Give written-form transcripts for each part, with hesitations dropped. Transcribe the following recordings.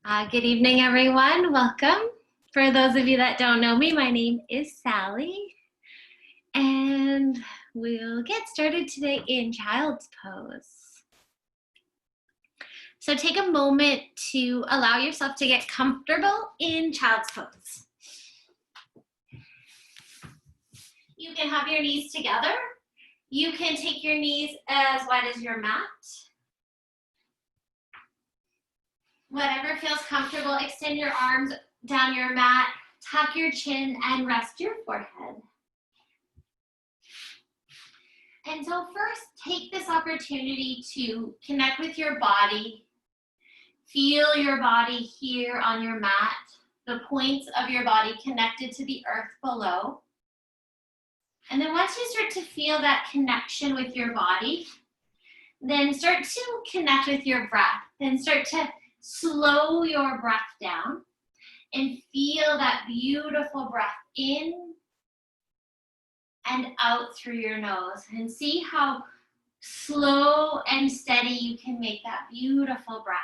Good evening, everyone. Welcome. For those of you that don't know me, my name is Sally, and we'll get started today in child's pose. So take a moment to allow yourself to get comfortable in child's pose. You can have your knees together. You can take your knees as wide as your mat. Whatever feels comfortable, extend your arms down your mat, tuck your chin, and rest your forehead. And so first, take this opportunity to connect with your body. Feel your body here on your mat, the points of your body connected to the earth below. And then once you start to feel that connection with your body, then start to connect with your breath. Then start to slow your breath down and feel that beautiful breath in and out through your nose, and see how slow and steady you can make that beautiful breath.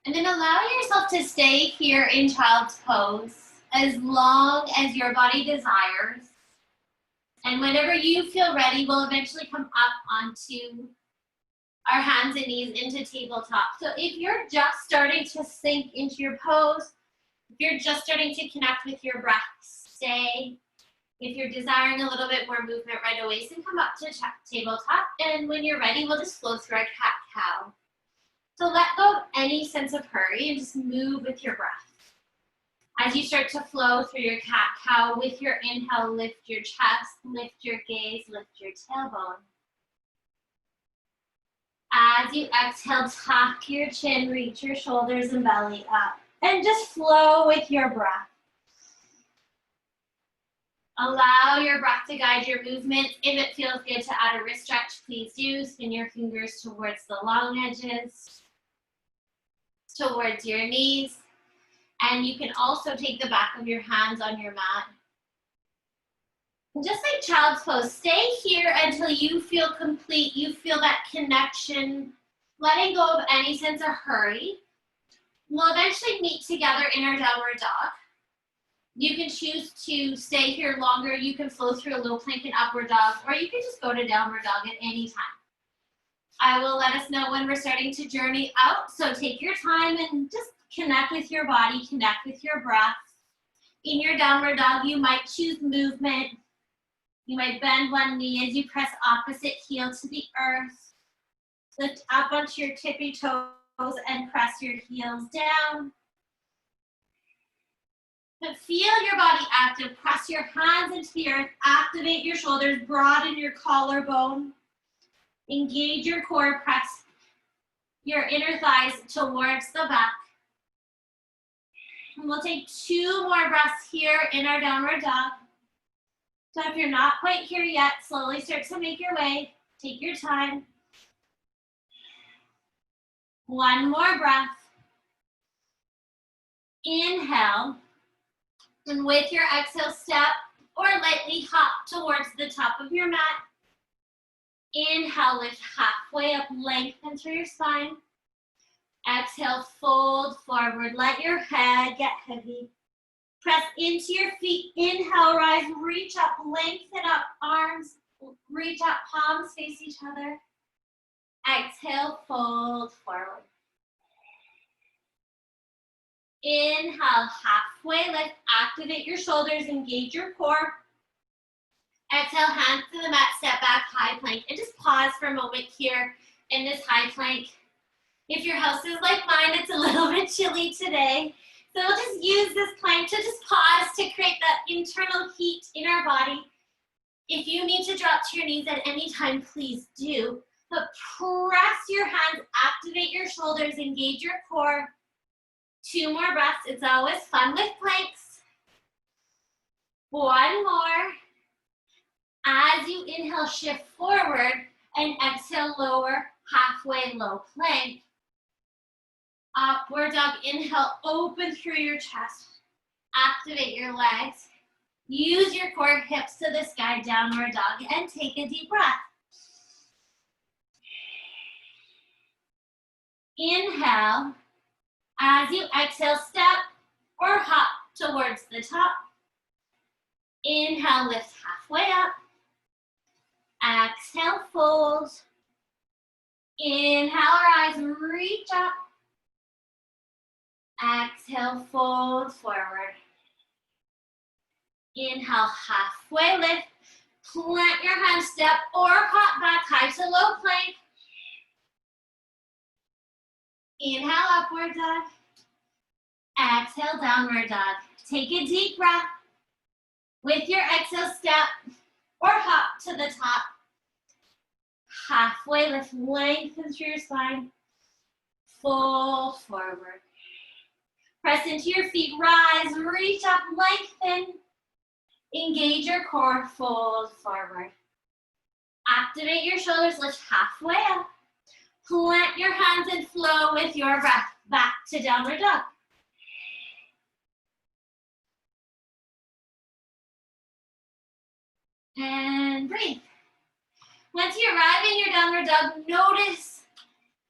And then allow yourself to stay here in child's pose as long as your body desires. And whenever you feel ready, we'll eventually come up onto our hands and knees into tabletop. So if you're just starting to sink into your pose, if you're just starting to connect with your breath, stay. If you're desiring a little bit more movement right away, so come up to tabletop. And when you're ready, we'll just flow through our cat-cow. So let go of any sense of hurry and just move with your breath. As you start to flow through your cat-cow, with your inhale, lift your chest, lift your gaze, lift your tailbone. As you exhale, tuck your chin, reach your shoulders and belly up, and just flow with your breath. Allow your breath to guide your movement. If it feels good to add a wrist stretch, please do. Spin your fingers towards the long edges, towards your knees. And you can also take the back of your hands on your mat. And just like child's pose, stay here until you feel complete. You feel that connection, letting go of any sense of hurry. We'll eventually meet together in our downward dog. You can choose to stay here longer. You can flow through a low plank and upward dog, or you can just go to downward dog at any time. I will let us know when we're starting to journey out, so take your time and just connect with your body, connect with your breath. In your downward dog, you might choose movement. You might bend one knee as you press opposite heel to the earth. Lift up onto your tippy toes and press your heels down. But feel your body active. Press your hands into the earth. Activate your shoulders. Broaden your collarbone. Engage your core. Press your inner thighs towards the back. And we'll take 2 more breaths here in our downward dog. So if you're not quite here yet, slowly start to make your way. Take your time. 1 more breath. Inhale. And with your exhale, step or lightly hop towards the top of your mat. Inhale, lift halfway up, lengthen through your spine. Exhale, fold forward. Let your head get heavy. Press into your feet. Inhale, rise, reach up, lengthen up, arms, reach up, palms face each other. Exhale, fold forward. Inhale, halfway lift, activate your shoulders, engage your core. Exhale, hands to the mat, step back, high plank, and just pause for a moment here in this high plank. If your house is like mine, it's a little bit chilly today. So we'll just use this plank to just pause to create that internal heat in our body. If you need to drop to your knees at any time, please do. But press your hands, activate your shoulders, engage your core. 2 more breaths. It's always fun with planks. 1 more. As you inhale, shift forward, and exhale, lower, halfway low plank. Upward dog, inhale, open through your chest. Activate your legs. Use your core, hips to the sky, downward dog, and take a deep breath. Inhale. As you exhale, step or hop towards the top. Inhale, lift halfway up. Exhale, fold. Inhale, rise, reach up. Exhale, fold forward. Inhale, halfway lift. Plant your hands, step or hop back high to low plank. Inhale, upward dog. Exhale, downward dog. Take a deep breath. With your exhale, step or hop to the top. Halfway lift, lengthen through your spine. Fold forward. Press into your feet, rise, reach up, lengthen. Engage your core, fold forward. Activate your shoulders, lift halfway up. Plant your hands and flow with your breath back to downward dog. And breathe. Once you arrive in your downward dog, notice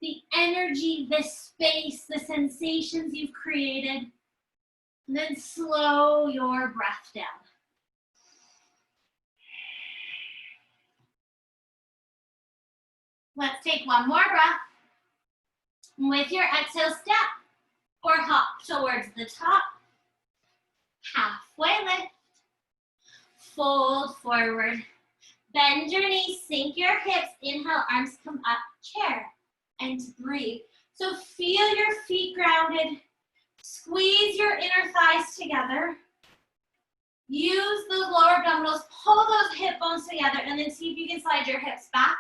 the energy, the space, the sensations you've created. And then slow your breath down. Let's take one more breath. With your exhale, step or hop towards the top. Halfway lift. Fold forward. Bend your knees, sink your hips. Inhale, arms come up, chair, and breathe. So feel your feet grounded. Squeeze your inner thighs together. Use those lower abdominals, pull those hip bones together, and then see if you can slide your hips back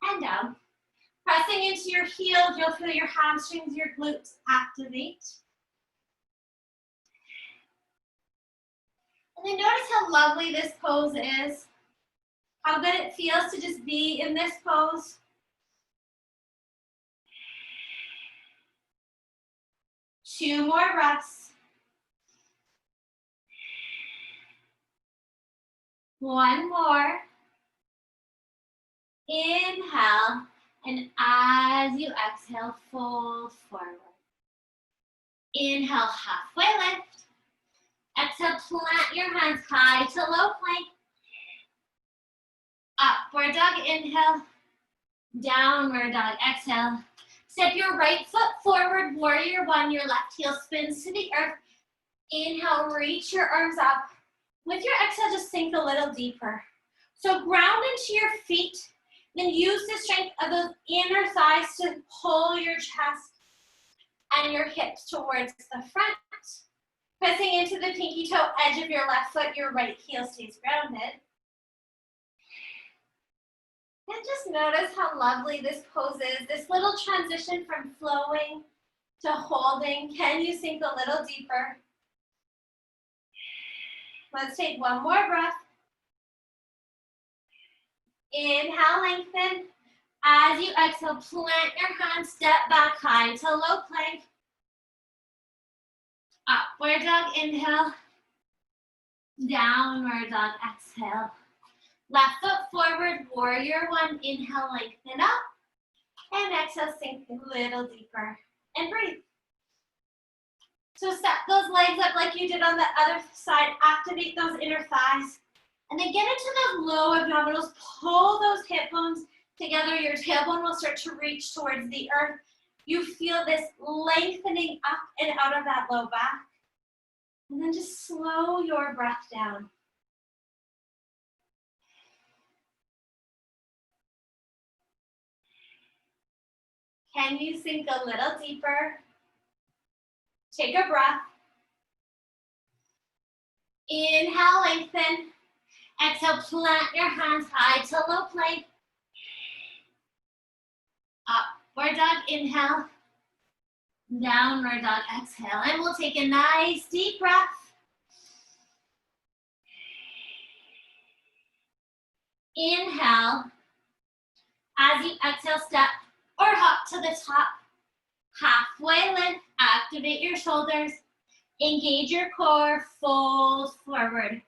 and down. Pressing into your heels, you'll feel your hamstrings, your glutes activate. And then notice how lovely this pose is. How good it feels to just be in this pose. Two more breaths. One more. Inhale, and as you exhale, fold forward. Inhale, halfway lift. Exhale, plant your hands high to low plank. Upward dog, inhale. Downward dog, exhale. Step your right foot forward, warrior one. Your left heel spins to the earth. Inhale, reach your arms up. With your exhale, just sink a little deeper. So ground into your feet. Then use the strength of those inner thighs to pull your chest and your hips towards the front. Pressing into the pinky toe edge of your left foot, your right heel stays grounded. And just notice how lovely this pose is. This little transition from flowing to holding. Can you sink a little deeper? Let's take one more breath. Inhale, lengthen. As you exhale, plant your hands, step back high to low plank. Upward dog, inhale. Downward dog, exhale. Left foot forward, warrior one. Inhale, lengthen up. And exhale, sink a little deeper. And breathe. So step those legs up like you did on the other side. Activate those inner thighs. And then get into those low abdominals. Pull those hip bones together. Your tailbone will start to reach towards the earth. You feel this lengthening up and out of that low back. And then just slow your breath down. Can you sink a little deeper? Take a breath. Inhale, lengthen. Exhale, plant your hands high to low plank. Upward dog, inhale. Downward dog, exhale. And we'll take a nice deep breath. Inhale. As you exhale, step or hop to the top. Halfway lift, activate your shoulders. Engage your core, fold forward.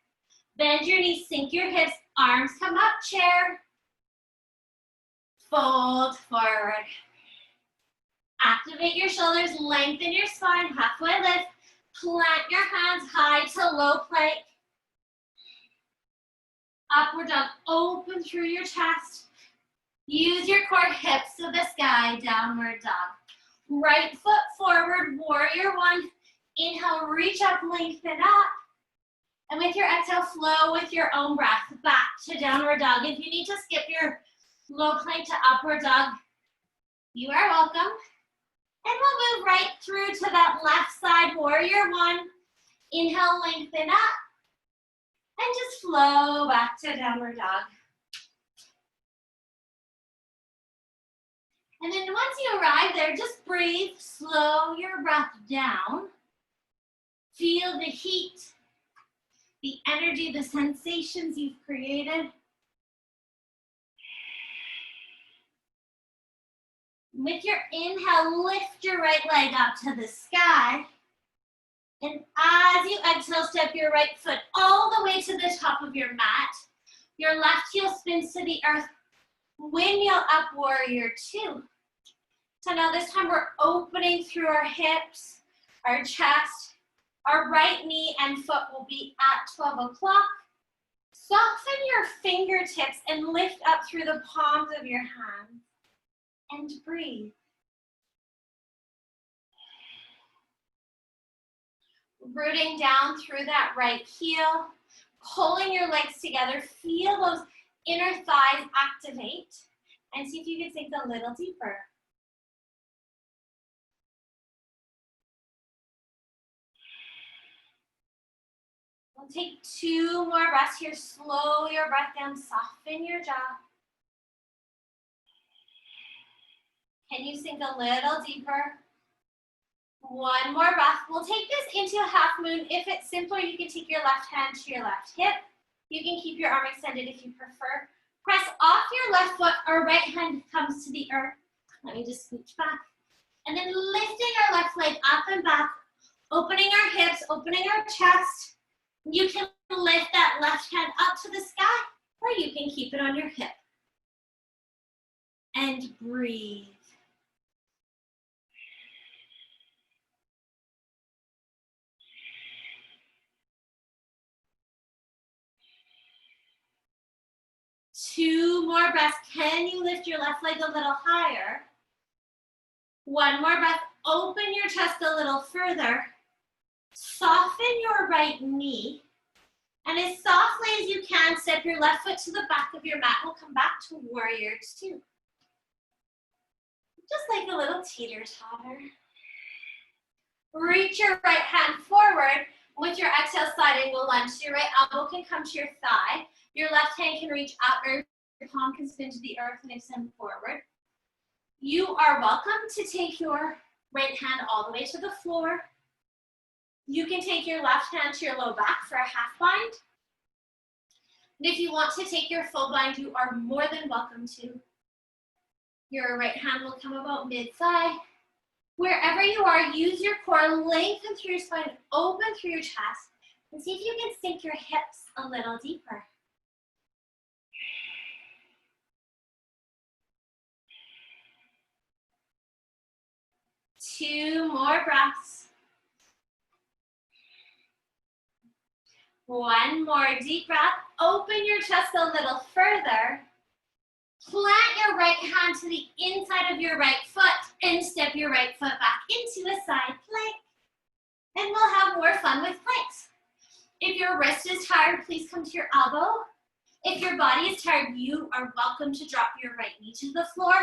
Bend your knees, sink your hips, arms come up, chair. Fold forward. Activate your shoulders, lengthen your spine, halfway lift. Plant your hands high to low plank. Upward dog, open through your chest. Use your core, hips to the sky, downward dog. Right foot forward, warrior one. Inhale, reach up, lengthen up. And with your exhale, flow with your own breath back to downward dog. If you need to skip your low plank to upward dog, you are welcome. And we'll move right through to that left side, warrior one. Inhale, lengthen up. And just flow back to downward dog. And then once you arrive there, just breathe, slow your breath down. Feel the heat, the energy, the sensations you've created. With your inhale, lift your right leg up to the sky. And as you exhale, step your right foot all the way to the top of your mat. Your left heel spins to the earth. Windmill up, warrior two. So now this time we're opening through our hips, our chest. Our right knee and foot will be at 12 o'clock. Soften your fingertips and lift up through the palms of your hands. And breathe. Rooting down through that right heel, pulling your legs together. Feel those inner thighs activate. And see if you can sink a little deeper. We'll take 2 more breaths here. Slow your breath down, soften your jaw. Can you sink a little deeper? 1 more breath. We'll take this into a half moon. If it's simpler, you can take your left hand to your left hip. You can keep your arm extended if you prefer. Press off your left foot, our right hand comes to the earth. Let me just scooch back. And then lifting our left leg up and back, opening our hips, opening our chest. You can lift that left hand up to the sky, or you can keep it on your hip. And breathe. Two more breaths. Can you lift your left leg a little higher? 1 more breath. Open your chest a little further. Soften your right knee. And as softly as you can, step your left foot to the back of your mat. We'll come back to warrior two. Just like a little teeter-totter. Reach your right hand forward. With your exhale, side angle lunge. So your right elbow can come to your thigh. Your left hand can reach up, or your palm can spin to the earth and extend forward. You are welcome to take your right hand all the way to the floor. You can take your left hand to your low back for a half bind. And if you want to take your full bind, you are more than welcome to. Your right hand will come about mid-thigh. Wherever you are, use your core, lengthen through your spine, open through your chest, and see if you can sink your hips a little deeper. Two more breaths. 1 more deep breath. Open your chest a little further. Plant your right hand to the inside of your right foot and step your right foot back into a side plank. And we'll have more fun with planks. If your wrist is tired, please come to your elbow. If your body is tired, you are welcome to drop your right knee to the floor.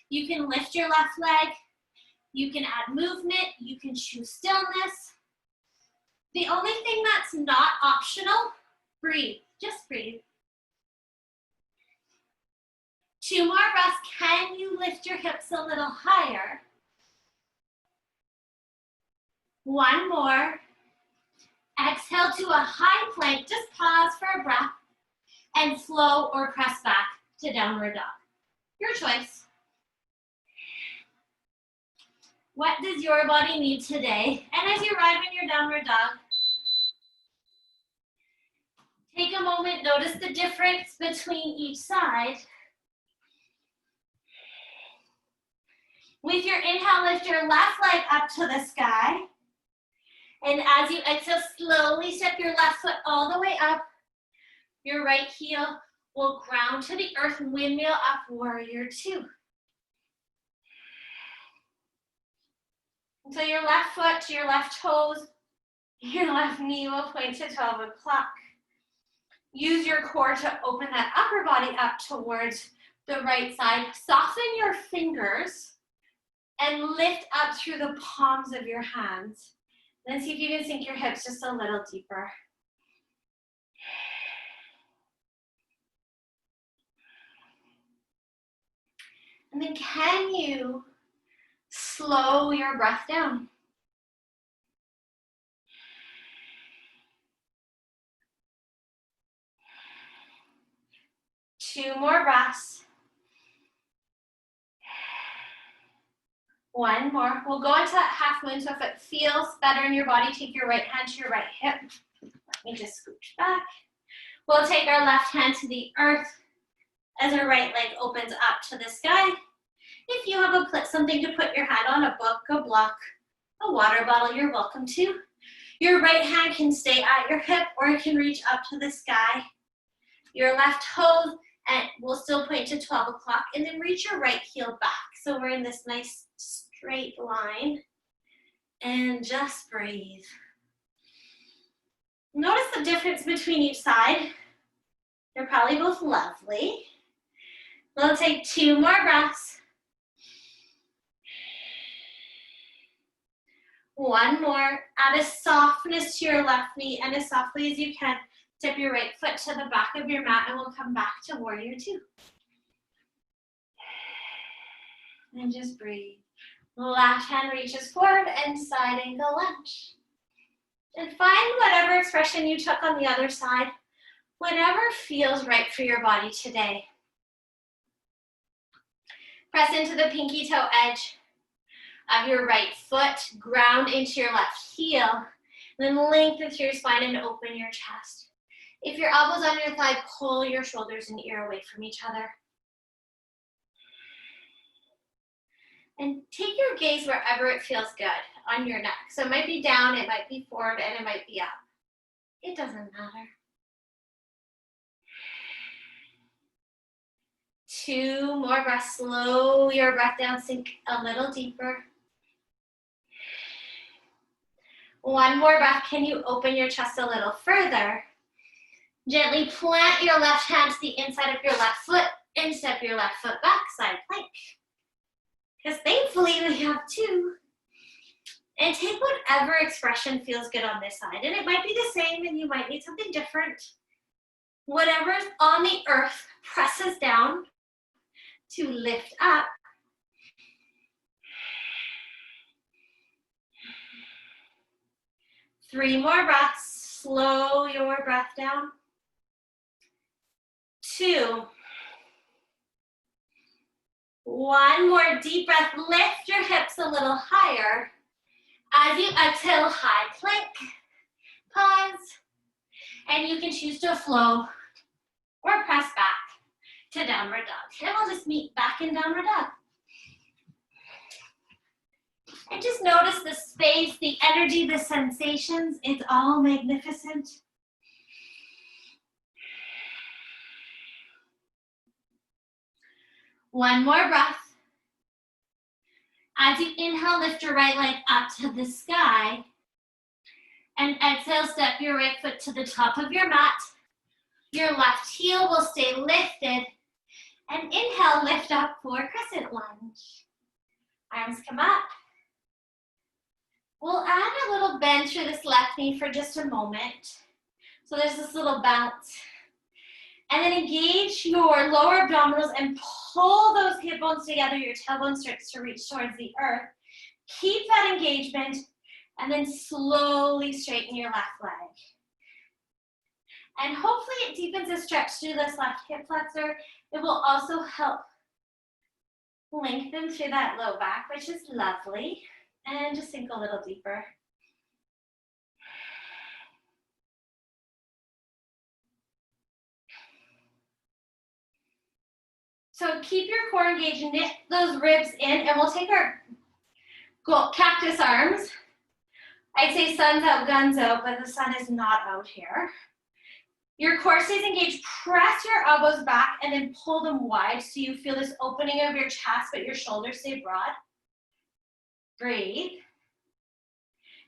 You can lift your left leg. You can add movement. You can choose stillness. The only thing that's not optional, breathe. Just breathe. 2 more breaths. Can you lift your hips a little higher? 1 more. Exhale to a high plank. Just pause for a breath and flow or press back to downward dog. Your choice. What does your body need today? And as you arrive in your downward dog, take a moment, notice the difference between each side. With your inhale, lift your left leg up to the sky. And as you exhale, slowly step your left foot all the way up. Your right heel will ground to the earth, windmill up, warrior two. So your left foot, your left toes, your left knee will point to 12 o'clock. Use your core to open that upper body up towards the right side. Soften your fingers and lift up through the palms of your hands. Then see if you can sink your hips just a little deeper. And then can you slow your breath down? Two more breaths. One more. We'll go into that half moon, so if it feels better in your body, take your right hand to your right hip. Let me just scooch back. We'll take our left hand to the earth as our right leg opens up to the sky. If you have something to put your hand on, a book, a block, a water bottle, you're welcome to. Your right hand can stay at your hip or it can reach up to the sky. Your left toe will still point to 12 o'clock, and then reach your right heel back. So we're in this nice straight line, and just breathe. Notice the difference between each side. They're probably both lovely. We'll take two more breaths. One more. Add a softness to your left knee, and as softly as you can, step your right foot to the back of your mat, and we'll come back to warrior two. And just breathe. Left hand reaches forward and side angle lunge. And find whatever expression you took on the other side, whatever feels right for your body today. Press into the pinky toe edge of your right foot, ground into your left heel, then lengthen through your spine and open your chest. If your elbow's on your thigh, pull your shoulders and ear away from each other. And take your gaze wherever it feels good on your neck. So it might be down, it might be forward, and it might be up. It doesn't matter. Two more breaths. Slow your breath down, sink a little deeper. One more breath. Can you open your chest a little further? Gently plant your left hand to the inside of your left foot and step your left foot back, side plank. Because thankfully we have two. And take whatever expression feels good on this side. And it might be the same and you might need something different. Whatever's on the earth presses down to lift up. Three more breaths. Slow your breath down. Two. One more deep breath. Lift your hips a little higher. As you exhale, high plank. Pause. And you can choose to flow or press back to downward dog. And we'll just meet back in downward dog. And just notice the space, the energy, the sensations. It's all magnificent. One more breath. As you inhale, lift your right leg up to the sky. And exhale, step your right foot to the top of your mat. Your left heel will stay lifted. And inhale, lift up for crescent lunge. Arms come up. We'll add a little bend through this left knee for just a moment. So there's this little bounce. And then engage your lower abdominals and pull those hip bones together. Your tailbone starts to reach towards the earth. Keep that engagement and then slowly straighten your left leg. And hopefully it deepens the stretch through this left hip flexor. It will also help lengthen through that low back, which is lovely. And just sink a little deeper. So keep your core engaged, knit those ribs in, and we'll take our cactus arms. I'd say sun's out, guns out, but the sun is not out here. Your core stays engaged. Press your elbows back and then pull them wide so you feel this opening of your chest, but your shoulders stay broad. Breathe.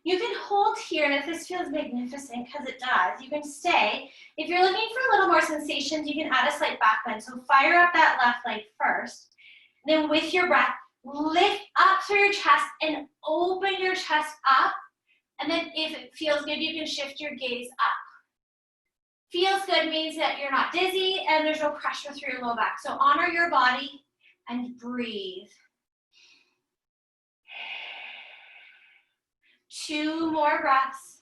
You can hold here, and if this feels magnificent, because it does, you can stay. If you're looking for a little more sensations, you can add a slight back bend. So fire up that left leg first. Then with your breath, lift up through your chest and open your chest up. And then if it feels good, you can shift your gaze up. Feels good means that you're not dizzy and there's no pressure through your low back. So honor your body and breathe. 2 more breaths.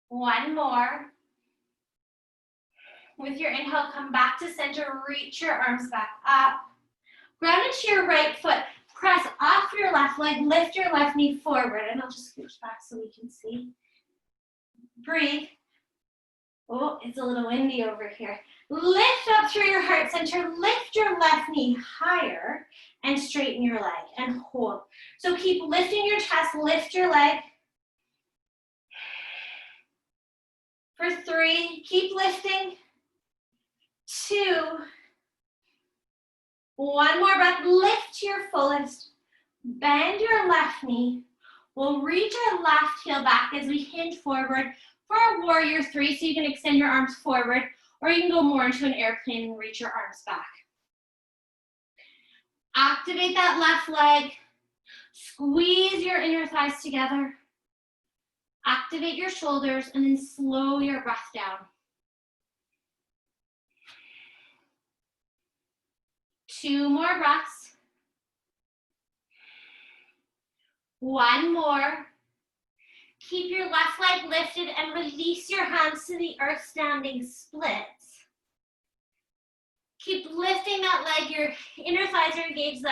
1 more. With your inhale, come back to center, reach your arms back up. Ground into your right foot. Press off your left leg, lift your left knee forward, and I'll just scooch back so we can see. Breathe. Oh, it's a little windy over here. Lift up through your heart center, lift your left knee higher, and straighten your leg, and hold. So keep lifting your chest, lift your leg. For 3, keep lifting. 2. 1 more breath, lift to your fullest. Bend your left knee. We'll reach our left heel back as we hinge forward for a warrior 3, so you can extend your arms forward, or you can go more into an airplane and reach your arms back. Activate that left leg. Squeeze your inner thighs together. Activate your shoulders and then slow your breath down. 2 more breaths. 1 more. Keep your left leg lifted and release your hands to the earth, standing splits. Keep lifting that leg. Your inner thighs are engaged,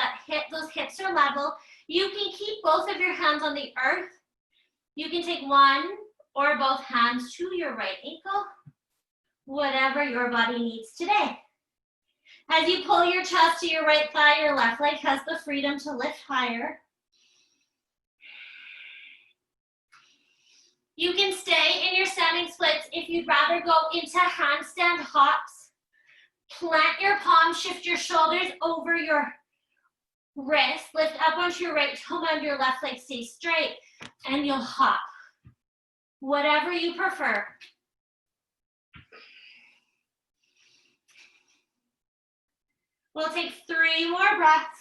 those hips are level. You can keep both of your hands on the earth. You can take one or both hands to your right ankle, whatever your body needs today. As you pull your chest to your right thigh, your left leg has the freedom to lift higher. You can stay in your standing splits if you'd rather go into handstand hops. Plant your palms, shift your shoulders over your wrist, lift up onto your right toe, and your left leg stays straight, and you'll hop. Whatever you prefer. We'll take 3 more breaths.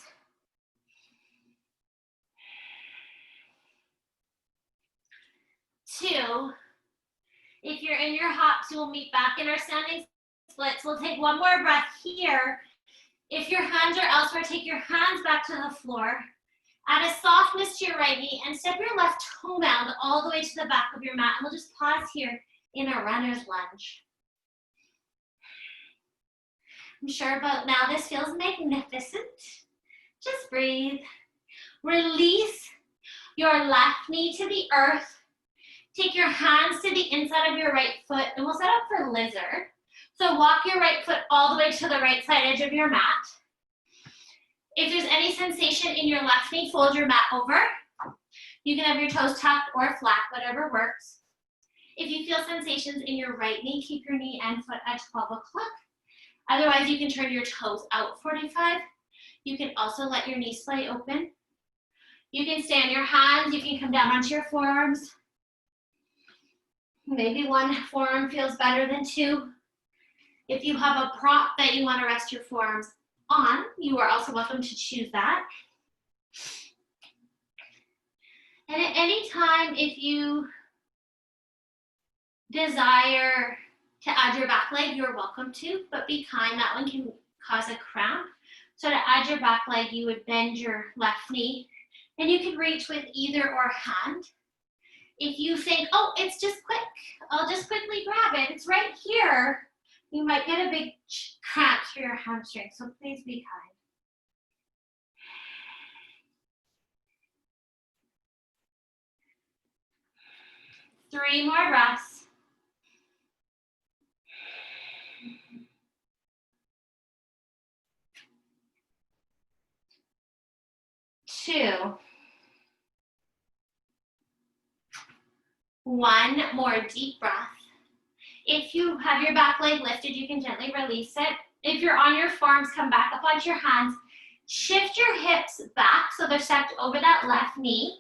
2. If you're in your hops, we'll meet back in our standing splits. We'll take 1 more breath here. If your hands are elsewhere, take your hands back to the floor. Add a softness to your right knee and step your left toe mound all the way to the back of your mat. And we'll just pause here in a runner's lunge. I'm sure about now this feels magnificent. Just breathe. Release your left knee to the earth. Take your hands to the inside of your right foot, and we'll set up for lizard. So walk your right foot all the way to the right side edge of your mat. If there's any sensation in your left knee, fold your mat over. You can have your toes tucked or flat, whatever works. If you feel sensations in your right knee, keep your knee and foot at 12 o'clock. Otherwise, you can turn your toes out 45. You can also let your knee splay open. You can stay on your hands. You can come down onto your forearms. Maybe one forearm feels better than 2. If you have a prop that you want to rest your forearms on, you are also welcome to choose that. And at any time, if you desire to add your back leg, you're welcome to, but be kind, that one can cause a cramp. So to add your back leg, you would bend your left knee, and you can reach with either or hand. If you think, oh, it's just quick, I'll just quickly grab it, it's right here, you might get a big cramp through your hamstring, so please be kind. 3 more breaths. 2. 1 more deep breath. If you have your back leg lifted, you can gently release it. If you're on your forearms, come back up onto your hands. Shift your hips back so they're stacked over that left knee.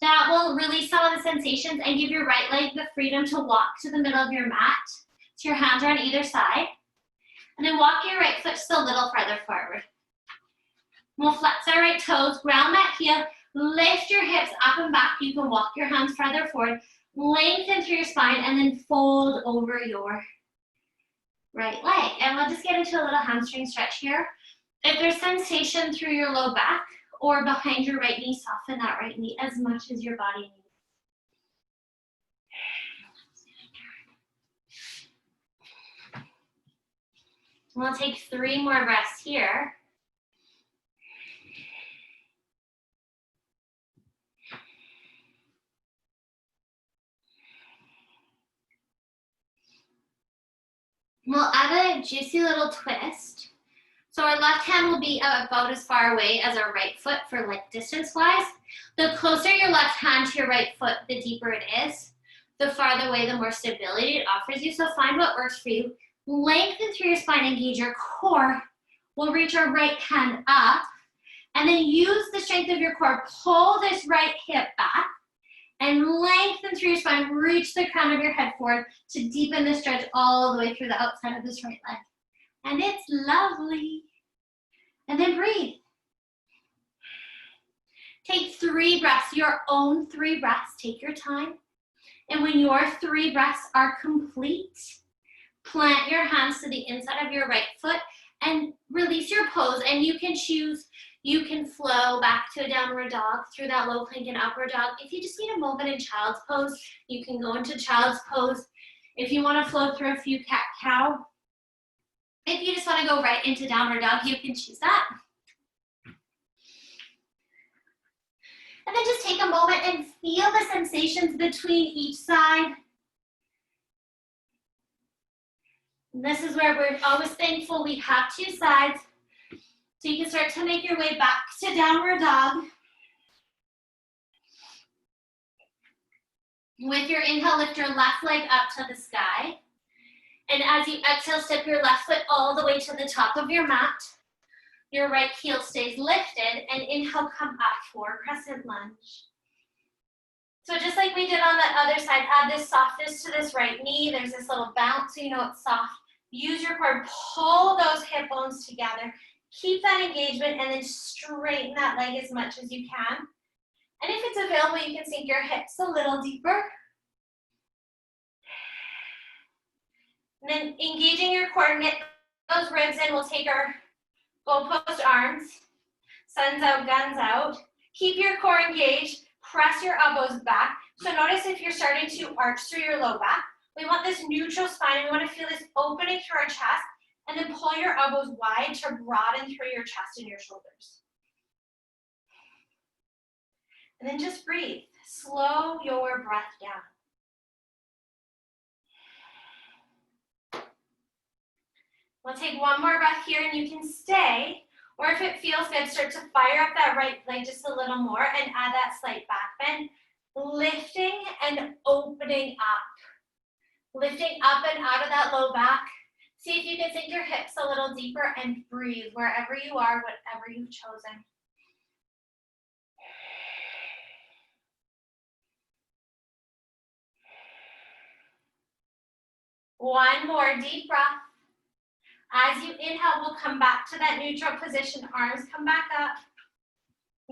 That will release some of the sensations and give your right leg the freedom to walk to the middle of your mat. So your hands are on either side. And then walk your right foot just a little further forward. We'll flex our right toes, ground that heel, lift your hips up and back. You can walk your hands further forward, lengthen through your spine, and then fold over your right leg. And we'll just get into a little hamstring stretch here. If there's sensation through your low back or behind your right knee, soften that right knee as much as your body needs. We'll take 3 more breaths here. We'll add a juicy little twist. So our left hand will be about as far away as our right foot for like distance-wise. The closer your left hand to your right foot, the deeper it is. The farther away, the more stability it offers you. So find what works for you. Lengthen through your spine, engage your core. We'll reach our right hand up. And then use the strength of your core. Pull this right hip back. And lengthen through your spine. Reach the crown of your head forward to deepen the stretch all the way through the outside of this right leg. And it's lovely. And then breathe. Take 3 breaths, your own 3 breaths. Take your time. And when your 3 breaths are complete, plant your hands to the inside of your right foot and release your pose. And you can choose, you can flow back to a downward dog through that low plank and upward dog. If you just need a moment in child's pose, you can go into child's pose. If you want to flow through a few cat-cow, if you just want to go right into downward dog, you can choose that. And then just take a moment and feel the sensations between each side. And this is where we're always thankful we have 2 sides. So you can start to make your way back to downward dog. With your inhale, lift your left leg up to the sky. And as you exhale, step your left foot all the way to the top of your mat. Your right heel stays lifted, and inhale, come up for crescent lunge. So just like we did on that other side, add this softness to this right knee. There's this little bounce, so you know it's soft. Use your core, pull those hip bones together. Keep that engagement, and then straighten that leg as much as you can. And if it's available, you can sink your hips a little deeper. And then engaging your core, knit those ribs in. We'll take our goalpost arms, sun's out, guns out. Keep your core engaged, press your elbows back. So notice if you're starting to arch through your low back, we want this neutral spine. We want to feel this opening through our chest, and then pull your elbows wide to broaden through your chest and your shoulders. And then just breathe. Slow your breath down. We'll take 1 more breath here, and you can stay, or if it feels good, start to fire up that right leg just a little more and add that slight back bend, lifting and opening up. Lifting up and out of that low back. See if you can sink your hips a little deeper and breathe wherever you are, whatever you've chosen. One more deep breath. As you inhale, we'll come back to that neutral position. Arms come back up.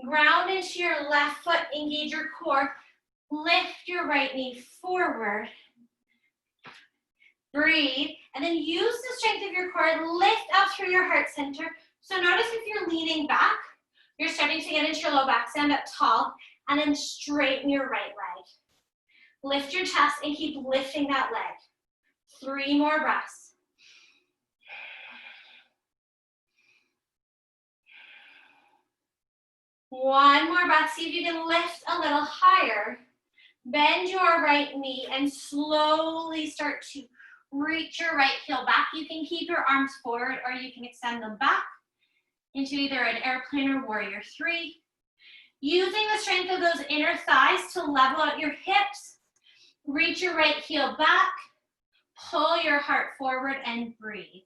Ground into your left foot. Engage your core. Lift your right knee forward. Breathe. And then use the strength of your core. Lift up through your heart center. So notice if you're leaning back, you're starting to get into your low back. Stand up tall. And then straighten your right leg. Lift your chest and keep lifting that leg. 3 more breaths. One more breath. See if you can lift a little higher. Bend your right knee and slowly start to reach your right heel back. You can keep your arms forward or you can extend them back into either an airplane or warrior three. Using the strength of those inner thighs to level out your hips, reach your right heel back, pull your heart forward and breathe.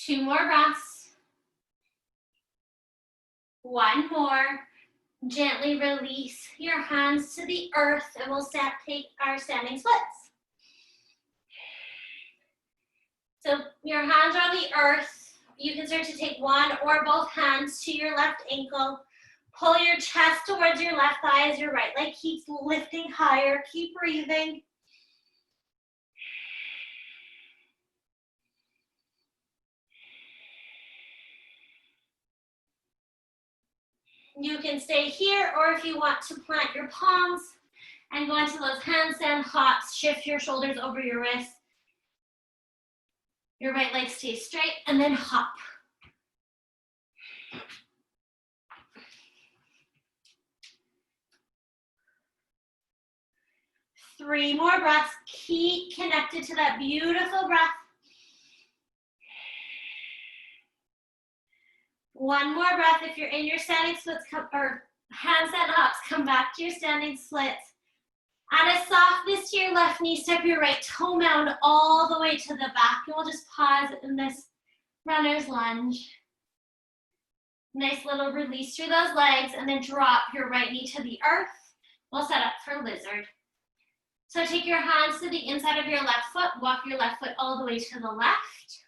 Two more breaths. One more. Gently release your hands to the earth and we'll take our standing splits. So your hands are on the earth. You can start to take one or both hands to your left ankle. Pull your chest towards your left thigh as your right leg keeps lifting higher. Keep breathing. You can stay here, or if you want to plant your palms and go into those handstand hops, shift your shoulders over your wrists. Your right leg stays straight, and then hop. Three more breaths. Keep connected to that beautiful breath. One more breath. If you're in your standing splits or handstand hops, come back to your standing splits. Add a softness to your left knee. Step your right toe mound all the way to the back. And we'll just pause in this runner's lunge. Nice little release through those legs, and then drop your right knee to the earth. We'll set up for lizard. So take your hands to the inside of your left foot. Walk your left foot all the way to the left.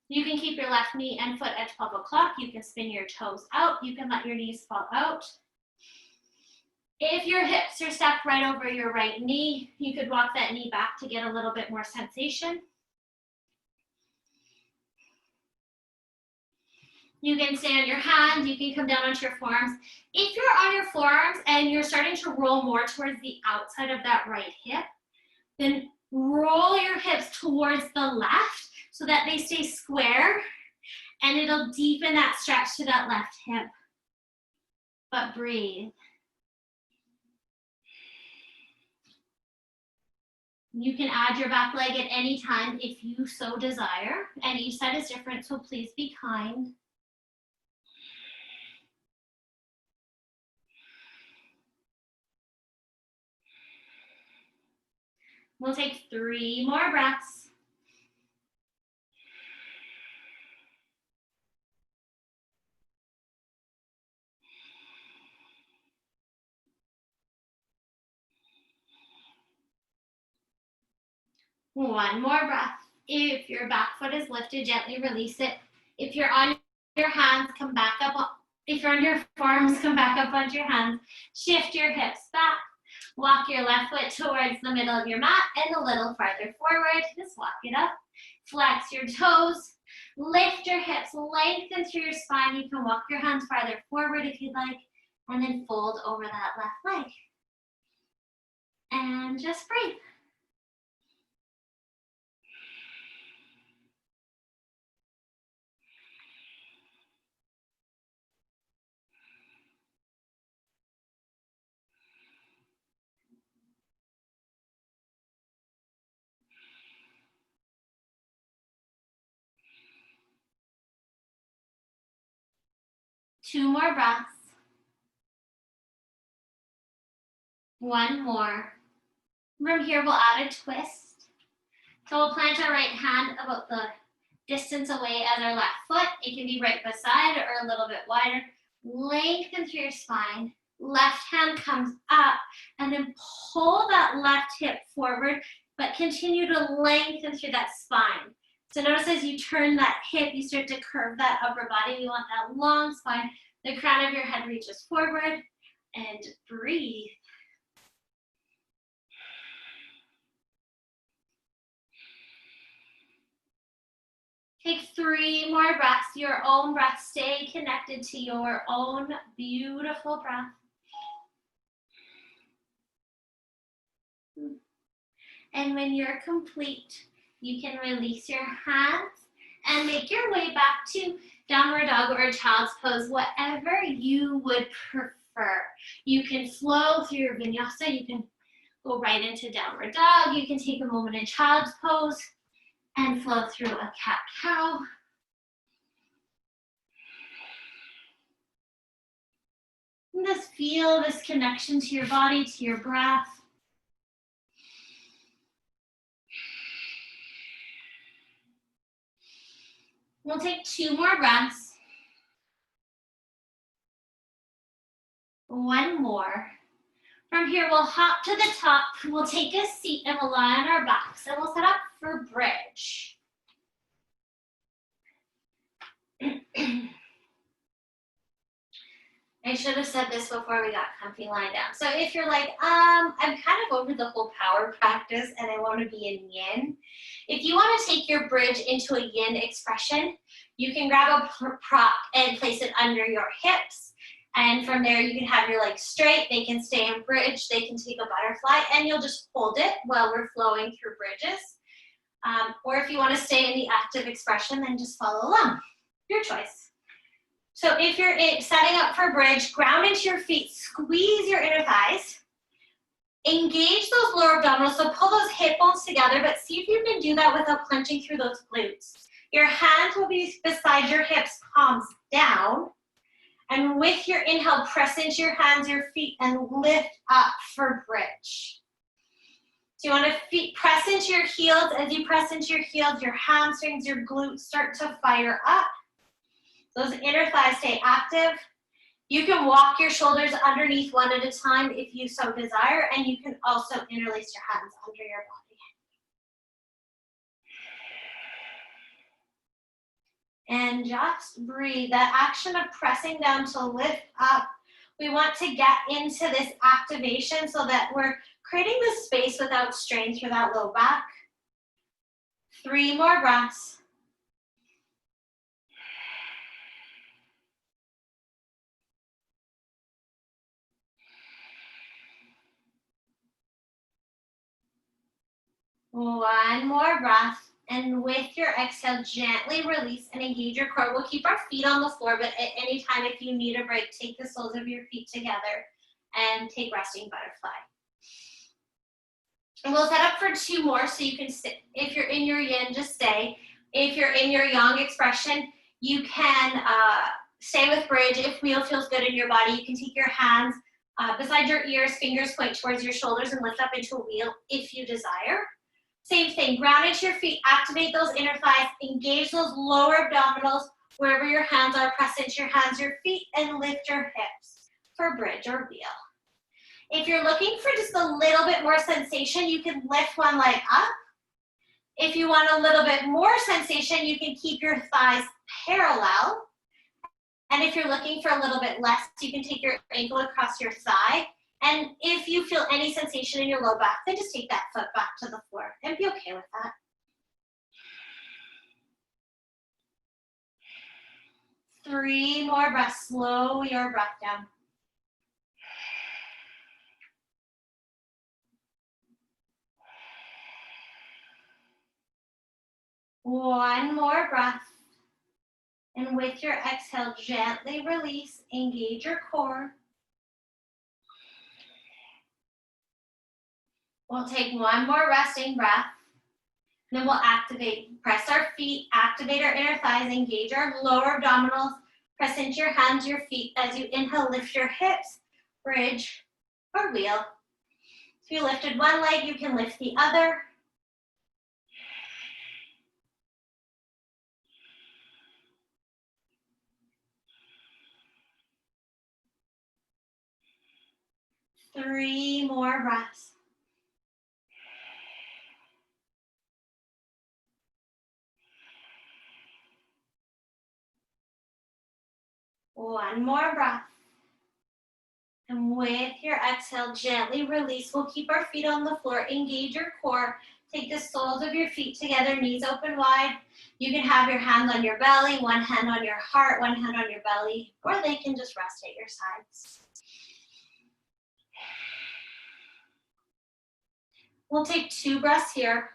You can keep your left knee and foot at 12 o'clock. You can spin your toes out. You can let your knees fall out. If your hips are stepped right over your right knee, you could walk that knee back to get a little bit more sensation. You can stay on your hands. You can come down onto your forearms. If you're on your forearms and you're starting to roll more towards the outside of that right hip, then roll your hips towards the left so that they stay square, and it'll deepen that stretch to that left hip. But breathe. You can add your back leg at any time if you so desire, and each side is different, so please be kind. We'll take 3 more breaths. One more breath. If your back foot is lifted, gently release it. If you're on your hands, come back up. If you're on your forearms, come back up onto your hands. Shift your hips back. Walk your left foot towards the middle of your mat and a little farther forward. Just walk it up. Flex your toes. Lift your hips. Lengthen through your spine. You can walk your hands farther forward if you'd like. And then fold over that left leg. And just breathe. Two more breaths. One more. From here, we'll add a twist. So we'll plant our right hand about the distance away as our left foot. It can be right beside or a little bit wider. Lengthen through your spine. Left hand comes up, and then pull that left hip forward, but continue to lengthen through that spine. So notice as you turn that hip, you start to curve that upper body. We want that long spine. The crown of your head reaches forward, and breathe. Take 3 more breaths, your own breath. Stay connected to your own beautiful breath. And when you're complete, you can release your hands and make your way back to downward dog or child's pose, whatever you would prefer. You can flow through your vinyasa. You can go right into downward dog. You can take a moment in child's pose and flow through a cat-cow. Just feel this connection to your body, to your breath. We'll take 2 more breaths. 1 more. From here, we'll hop to the top. We'll take a seat and we'll lie on our backs. And we'll set up for bridge. I should have said this before we got comfy lying down. So if you're like, I'm kind of over the whole power practice and I want to be in yin. If you want to take your bridge into a yin expression, you can grab a prop and place it under your hips. And from there, you can have your legs straight. They can stay in bridge. They can take a butterfly and you'll just hold it while we're flowing through bridges. Or if you want to stay in the active expression, then just follow along. Your choice. So if you're setting up for bridge, ground into your feet, squeeze your inner thighs, engage those lower abdominals, so pull those hip bones together, but see if you can do that without clenching through those glutes. Your hands will be beside your hips, palms down, and with your inhale, press into your hands, your feet, and lift up for bridge. So you want to press into your heels. As you press into your heels, your hamstrings, your glutes start to fire up. Those inner thighs stay active. You can walk your shoulders underneath one at a time if you so desire, and you can also interlace your hands under your body. And just breathe. That action of pressing down to lift up, we want to get into this activation so that we're creating this space without strain through that low back. 3 more breaths. One more breath, and with your exhale, gently release and engage your core. We'll keep our feet on the floor, but at any time, if you need a break, take the soles of your feet together and take resting butterfly. And we'll set up for 2 more, so you can sit. If you're in your yin, just stay. If you're in your yang expression, you can stay with bridge. If wheel feels good in your body, you can take your hands beside your ears, fingers point towards your shoulders, and lift up into a wheel if you desire. Same thing, ground into your feet, activate those inner thighs, engage those lower abdominals, wherever your hands are, press into your hands, your feet, and lift your hips for bridge or wheel. If you're looking for just a little bit more sensation, you can lift one leg up. If you want a little bit more sensation, you can keep your thighs parallel. And if you're looking for a little bit less, you can take your ankle across your thigh. And if you feel any sensation in your low back, then just take that foot back to the floor and be okay with that. 3 more breaths. Slow your breath down. One more breath. And with your exhale, gently release, engage your core. We'll take 1 more resting breath. Then we'll activate, press our feet, activate our inner thighs, engage our lower abdominals, press into your hands, your feet. As you inhale, lift your hips, bridge, or wheel. If you lifted one leg, you can lift the other. Three more breaths. One more breath. And with your exhale, gently release. We'll keep our feet on the floor. Engage your core. Take the soles of your feet together, knees open wide. You can have your hands on your belly, one hand on your heart, one hand on your belly, or they can just rest at your sides. We'll take 2 breaths here.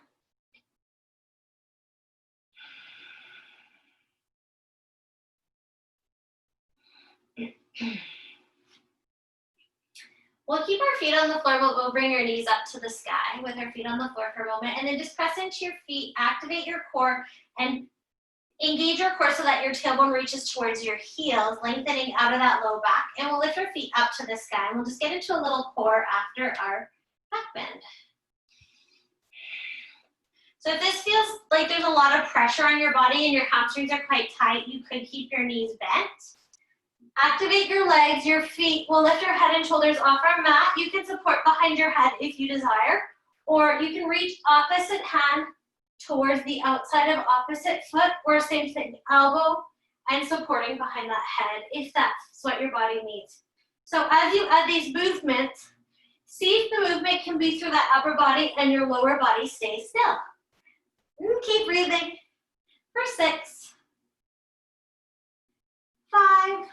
We'll keep our feet on the floor, but we'll bring our knees up to the sky with our feet on the floor for a moment, and then just press into your feet, activate your core, and engage your core so that your tailbone reaches towards your heels, lengthening out of that low back, and we'll lift our feet up to the sky, and we'll just get into a little core after our back bend. So if this feels like there's a lot of pressure on your body and your hamstrings are quite tight, you could keep your knees bent. Activate your legs, your feet. We'll lift our head and shoulders off our mat. You can support behind your head if you desire, or you can reach opposite hand towards the outside of opposite foot, or same thing, elbow and supporting behind that head if that's what your body needs. So as you add these movements, see if the movement can be through that upper body and your lower body stays still. And keep breathing for 6, 5,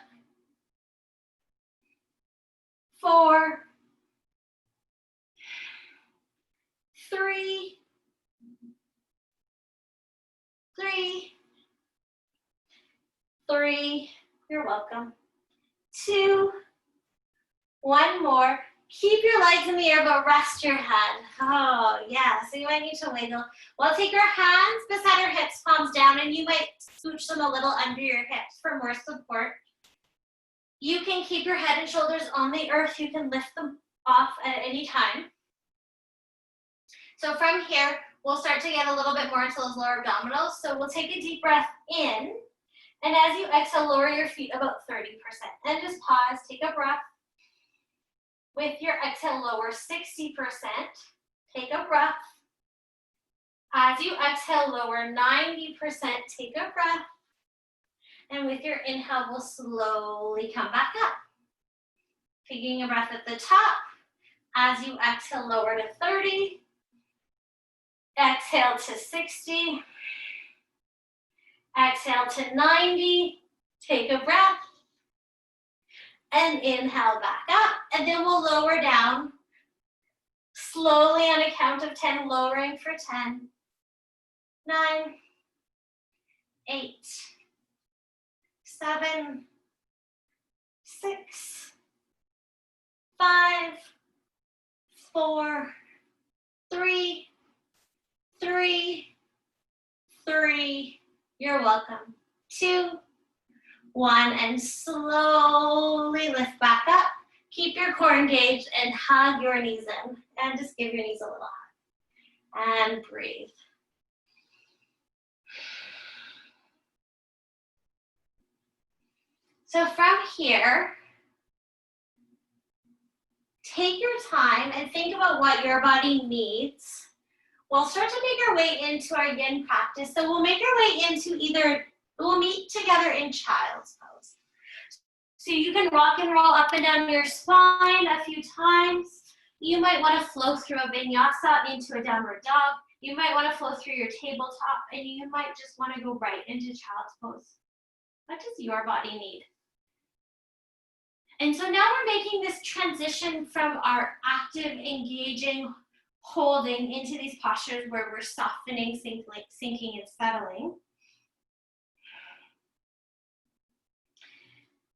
4, 3, 3, you're welcome. 2, 1 more. Keep your legs in the air, but rest your head. Oh, yeah, so you might need to wiggle. We'll take our hands beside our hips, palms down, and you might scooch them a little under your hips for more support. You can keep your head and shoulders on the earth. You can lift them off at any time. So from here, we'll start to get a little bit more into those lower abdominals. So we'll take a deep breath in, and as you exhale, lower your feet about 30%. And just pause, take a breath. With your exhale, lower 60%. Take a breath. As you exhale, lower 90%. Take a breath. And with your inhale, we'll slowly come back up. Taking a breath at the top. As you exhale, lower to 30. Exhale to 60. Exhale to 90. Take a breath. And inhale back up. And then we'll lower down. Slowly on a count of 10, lowering for 10, 9, 8, 7, 6, 5, 4, 3, 3, you're welcome, 2, 1, and slowly lift back up. Keep your core engaged and hug your knees in, and just give your knees a little hug. And breathe. So from here, take your time and think about what your body needs. We'll start to make our way into our yin practice. So we'll make our way into we'll meet together in child's pose. So you can rock and roll up and down your spine a few times. You might want to flow through a vinyasa into a downward dog. You might want to flow through your tabletop, and you might just want to go right into child's pose. What does your body need? And so now we're making this transition from our active, engaging, holding into these postures where we're softening, sinking, and settling.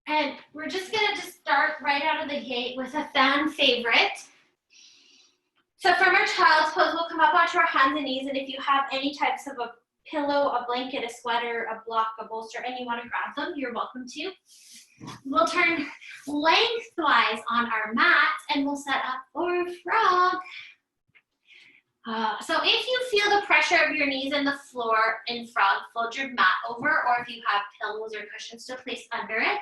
And we're just gonna start right out of the gate with a fan favorite. So from our child's pose, we'll come up onto our hands and knees, and if you have any types of a pillow, a blanket, a sweater, a block, a bolster, and you wanna grab them, you're welcome to. We'll turn lengthwise on our mat, and we'll set up for frog. So if you feel the pressure of your knees in the floor in frog, fold your mat over, or if you have pillows or cushions to place under it.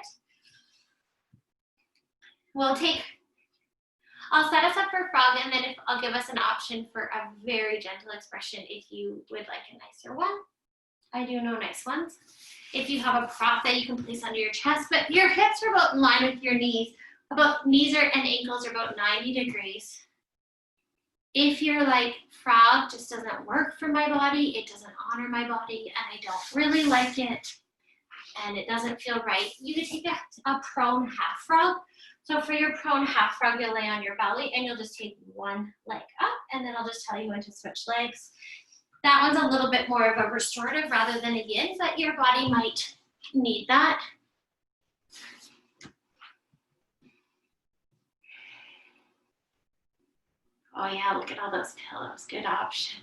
I'll set us up for frog, and then I'll give us an option for a very gentle expression if you would like a nicer one. I do know nice ones. If you have a prop that you can place under your chest, but your hips are about in line with your knees. And ankles are about 90 degrees. If you're like, frog just doesn't work for my body, it doesn't honor my body, and I don't really like it, and it doesn't feel right, you can take a prone half frog. So for your prone half frog, you'll lay on your belly, and you'll just take one leg up and then I'll just tell you when to switch legs. That one's a little bit more of a restorative rather than a yin, but your body might need that. Oh yeah, look at all those pillows. Good option.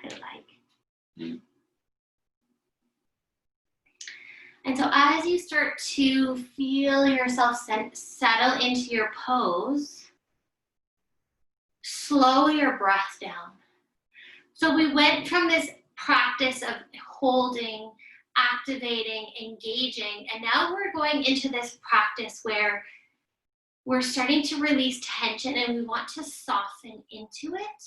I like. And so as you start to feel yourself settle into your pose, slow your breath down. So we went from this practice of holding, activating, engaging, and now we're going into this practice where we're starting to release tension and we want to soften into it.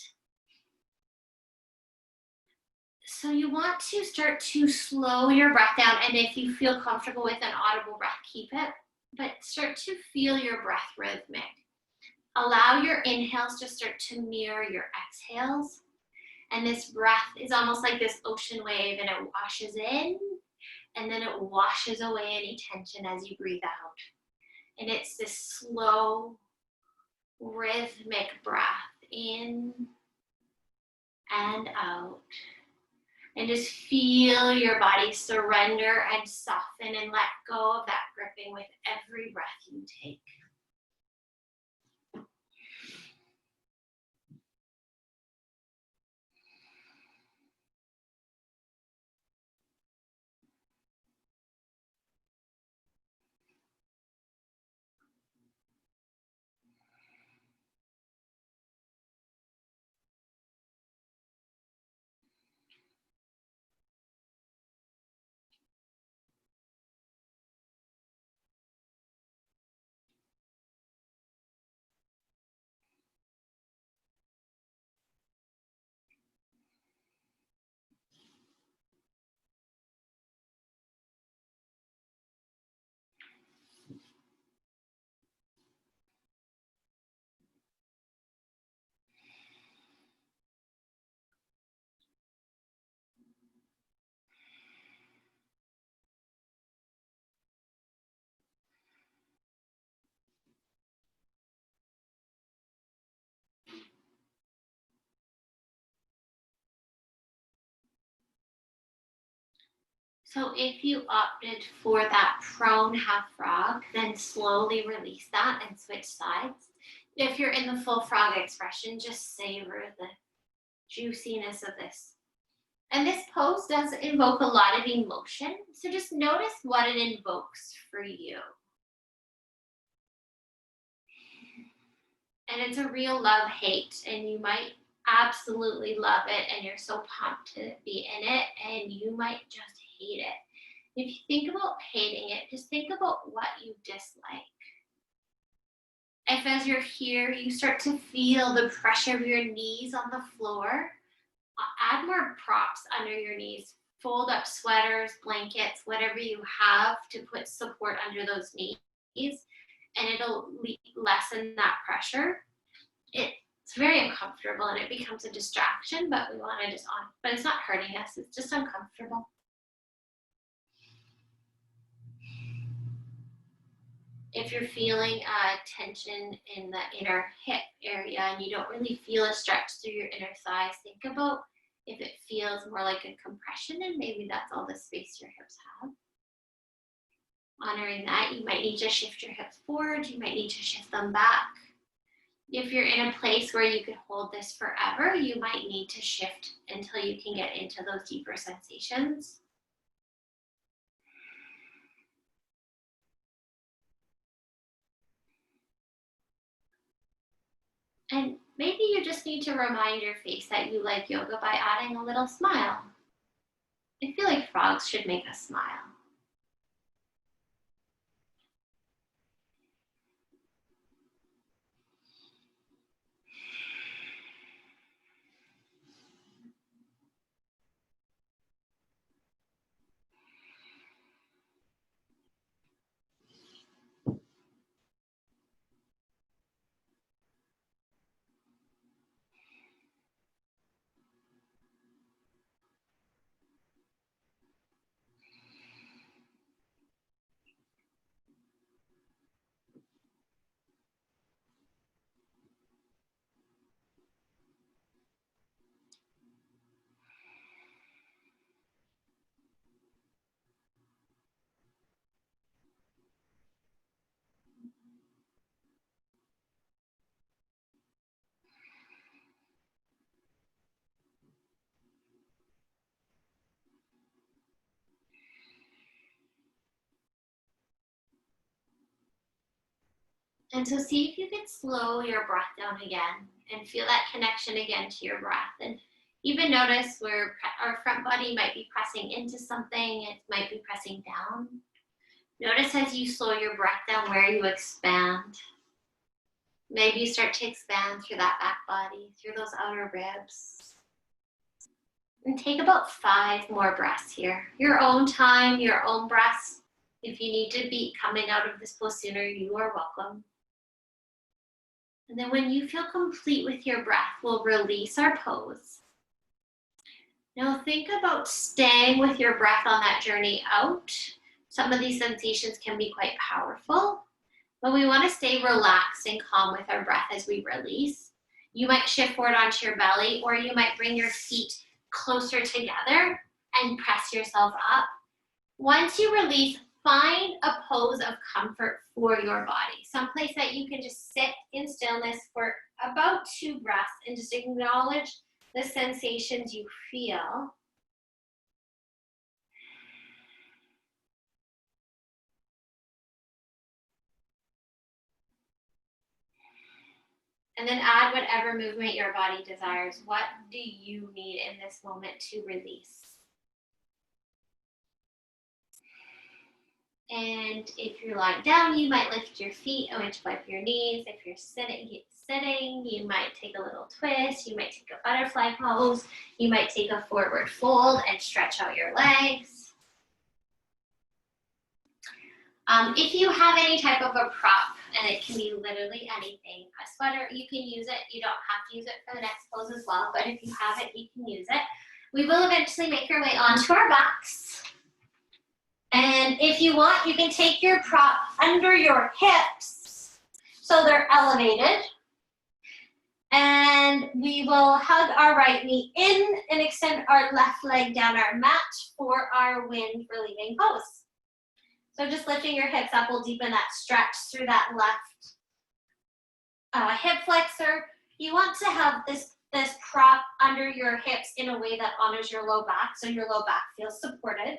So you want to start to slow your breath down, and if you feel comfortable with an audible breath, keep it, but start to feel your breath rhythmic. Allow your inhales to start to mirror your exhales, and this breath is almost like this ocean wave, and it washes in, and then it washes away any tension as you breathe out. And it's this slow, rhythmic breath in and out. And just feel your body surrender and soften and let go of that gripping with every breath you take. So if you opted for that prone half frog, then slowly release that and switch sides. If you're in the full frog expression, just savor the juiciness of this. And this pose does invoke a lot of emotion, so just notice what it invokes for you. And it's a real love-hate, and you might absolutely love it, and you're so pumped to be in it, and you might just hate it. If you think about hating it, just think about what you dislike. If as you're here, you start to feel the pressure of your knees on the floor, add more props under your knees. Fold up sweaters, blankets, whatever you have to put support under those knees, and it'll lessen that pressure. It's very uncomfortable and it becomes a distraction, but we want to just but it's not hurting us, it's just uncomfortable. If you're feeling tension in the inner hip area and you don't really feel a stretch through your inner thighs, think about if it feels more like a compression, and maybe that's all the space your hips have. Honoring that, you might need to shift your hips forward, you might need to shift them back. If you're in a place where you could hold this forever, you might need to shift until you can get into those deeper sensations. And maybe you just need to remind your face that you like yoga by adding a little smile. I feel like frogs should make us smile. And so see if you can slow your breath down again and feel that connection again to your breath. And even notice where our front body might be pressing into something, it might be pressing down. Notice as you slow your breath down where you expand. Maybe you start to expand through that back body, through those outer ribs. And take about 5 more breaths here. Your own time, your own breaths. If you need to be coming out of this pose sooner, you are welcome. And then when you feel complete with your breath, we'll release our pose. Now think about staying with your breath on that journey out. Some of these sensations can be quite powerful, but we want to stay relaxed and calm with our breath as we release. You might shift forward onto your belly, or you might bring your feet closer together and press yourself up. Once you release, find a pose of comfort for your body. Someplace that you can just sit in stillness for about 2 breaths and just acknowledge the sensations you feel. And then add whatever movement your body desires. What do you need in this moment to release? And if you're lying down, you might lift your feet a inch above your knees. If you're sitting, you might take a little twist. You might take a butterfly pose. You might take a forward fold and stretch out your legs. If you have any type of a prop, and it can be literally anything, a sweater, you can use it. You don't have to use it for the next pose as well, but if you have it, you can use it. We will eventually make our way onto our backs. And if you want, you can take your prop under your hips so they're elevated. And we will hug our right knee in and extend our left leg down our mat for our wind relieving pose. So just lifting your hips up will deepen that stretch through that left hip flexor. You want to have this prop under your hips in a way that honors your low back, so your low back feels supported.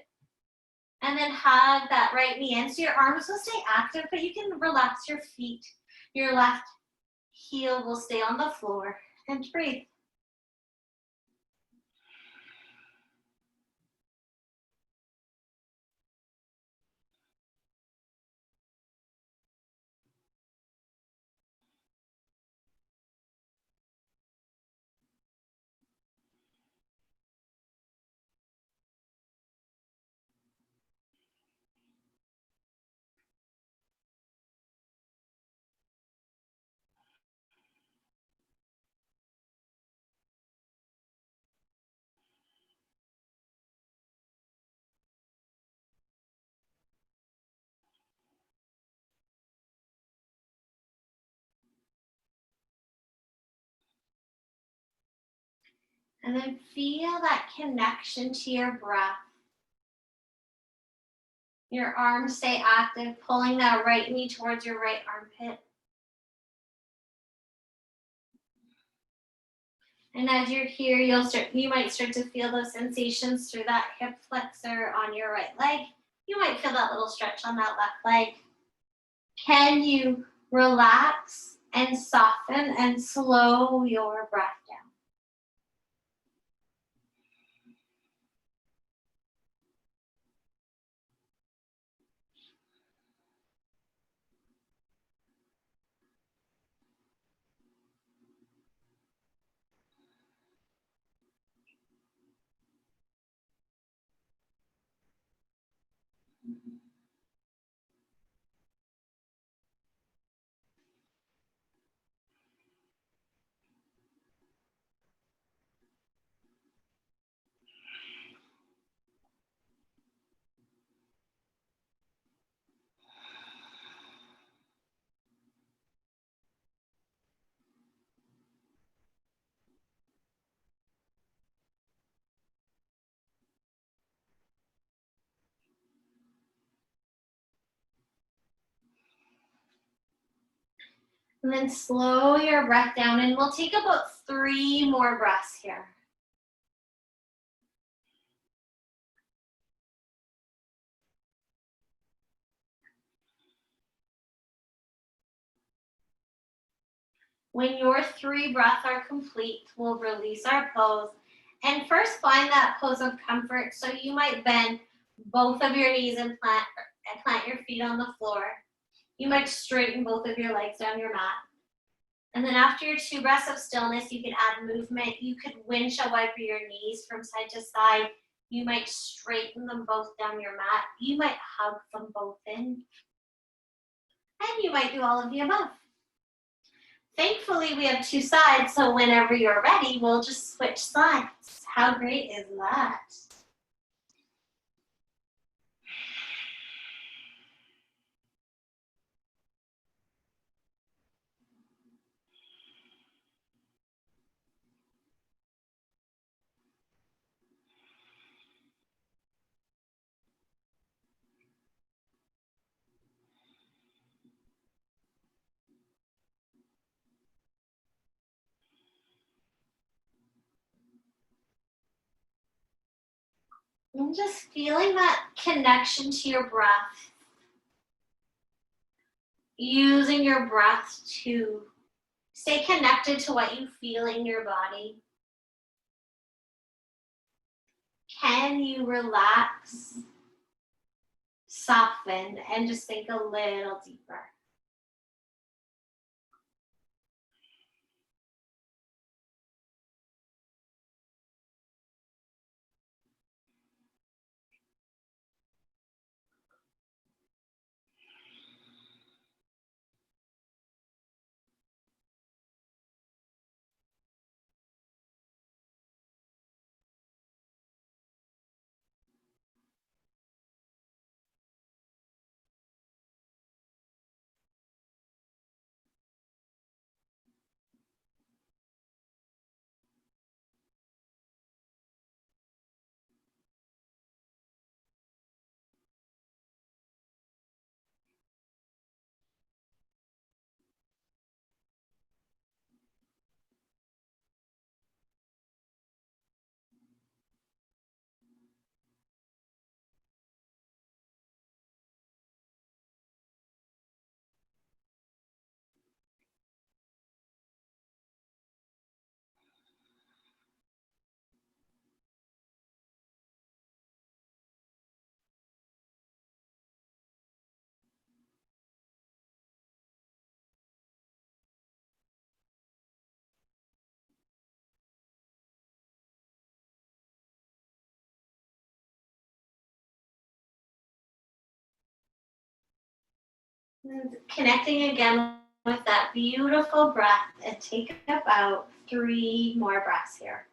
And then hug that right knee in, so your arms will stay active, but you can relax your feet. Your left heel will stay on the floor, and breathe. And then feel that connection to your breath. Your arms stay active, pulling that right knee towards your right armpit. And as you're here, you might start to feel those sensations through that hip flexor on your right leg. You might feel that little stretch on that left leg. Can you relax and soften and slow your breath down? And then slow your breath down, and we'll take about 3 more breaths here. When your 3 breaths are complete, we'll release our pose. And first find that pose of comfort. So you might bend both of your knees and plant your feet on the floor. You might straighten both of your legs down your mat. And then after your 2 breaths of stillness, you can add movement. You could windshield wiper your knees from side to side. You might straighten them both down your mat. You might hug them both in. And you might do all of the above. Thankfully, we have 2 sides, so whenever you're ready, we'll just switch sides. How great is that? And just feeling that connection to your breath. Using your breath to stay connected to what you feel in your body. Can you relax, soften, and just think a little deeper? And connecting again with that beautiful breath, and take about 3 more breaths here.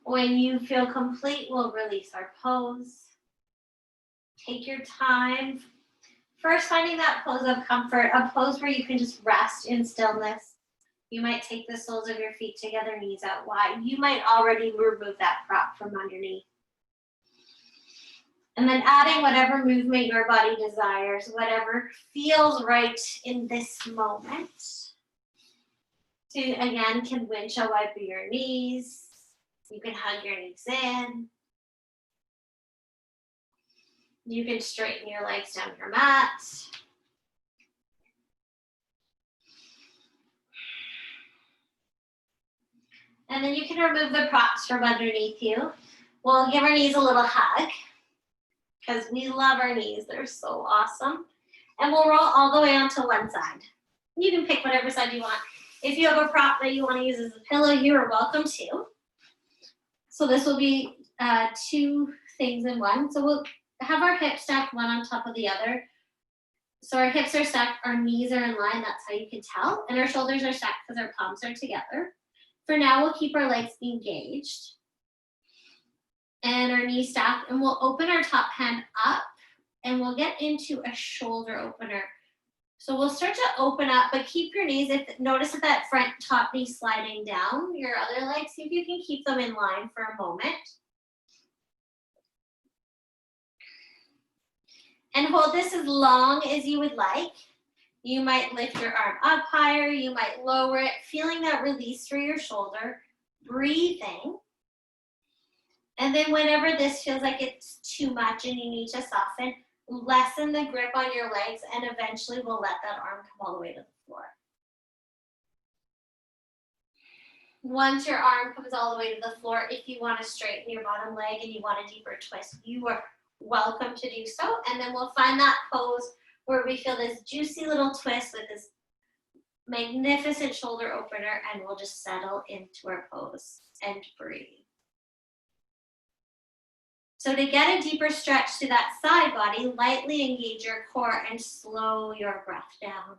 When you feel complete, we'll release our pose. Take your time. First, finding that pose of comfort, a pose where you can just rest in stillness. You might take the soles of your feet together, knees out wide. You might already remove that prop from underneath. And then adding whatever movement your body desires, whatever feels right in this moment. So again, can windshield wiper your knees. You can hug your knees in. You can straighten your legs down your mat. And then you can remove the props from underneath you. We'll give our knees a little hug because we love our knees. They're so awesome. And we'll roll all the way onto one side. You can pick whatever side you want. If you have a prop that you want to use as a pillow, you are welcome to. So this will be 2 things in one. So we'll have our hips stacked one on top of the other. So our hips are stacked, our knees are in line, that's how you can tell. And our shoulders are stacked because our palms are together. For now, we'll keep our legs engaged and our knees stacked, and we'll open our top hand up and we'll get into a shoulder opener. So we'll start to open up, but keep your knees, notice that front top knee sliding down, your other leg, see if you can keep them in line for a moment. And hold this as long as you would like. You might lift your arm up higher, you might lower it, feeling that release through your shoulder, breathing. And then whenever this feels like it's too much and you need to soften, lessen the grip on your legs and eventually we'll let that arm come all the way to the floor. Once your arm comes all the way to the floor, if you want to straighten your bottom leg and you want a deeper twist, you are welcome to do so. And then we'll find that pose where we feel this juicy little twist with this magnificent shoulder opener, and we'll just settle into our pose and breathe. So to get a deeper stretch to that side body, lightly engage your core and slow your breath down.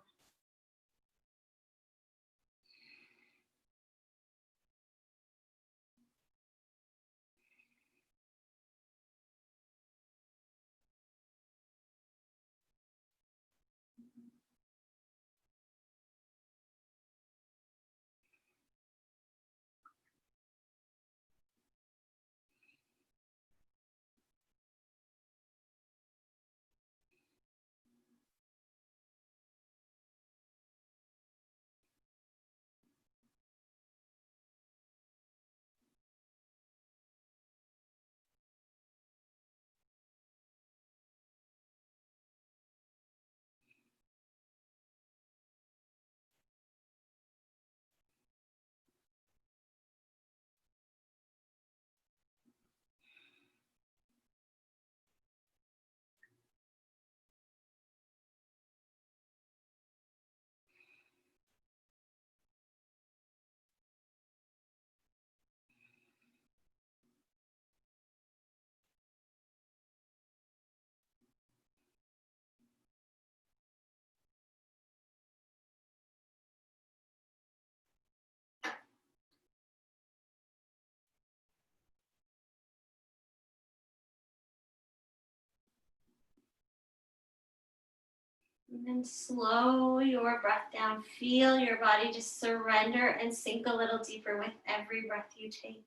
And then slow your breath down. Feel your body just surrender and sink a little deeper with every breath you take.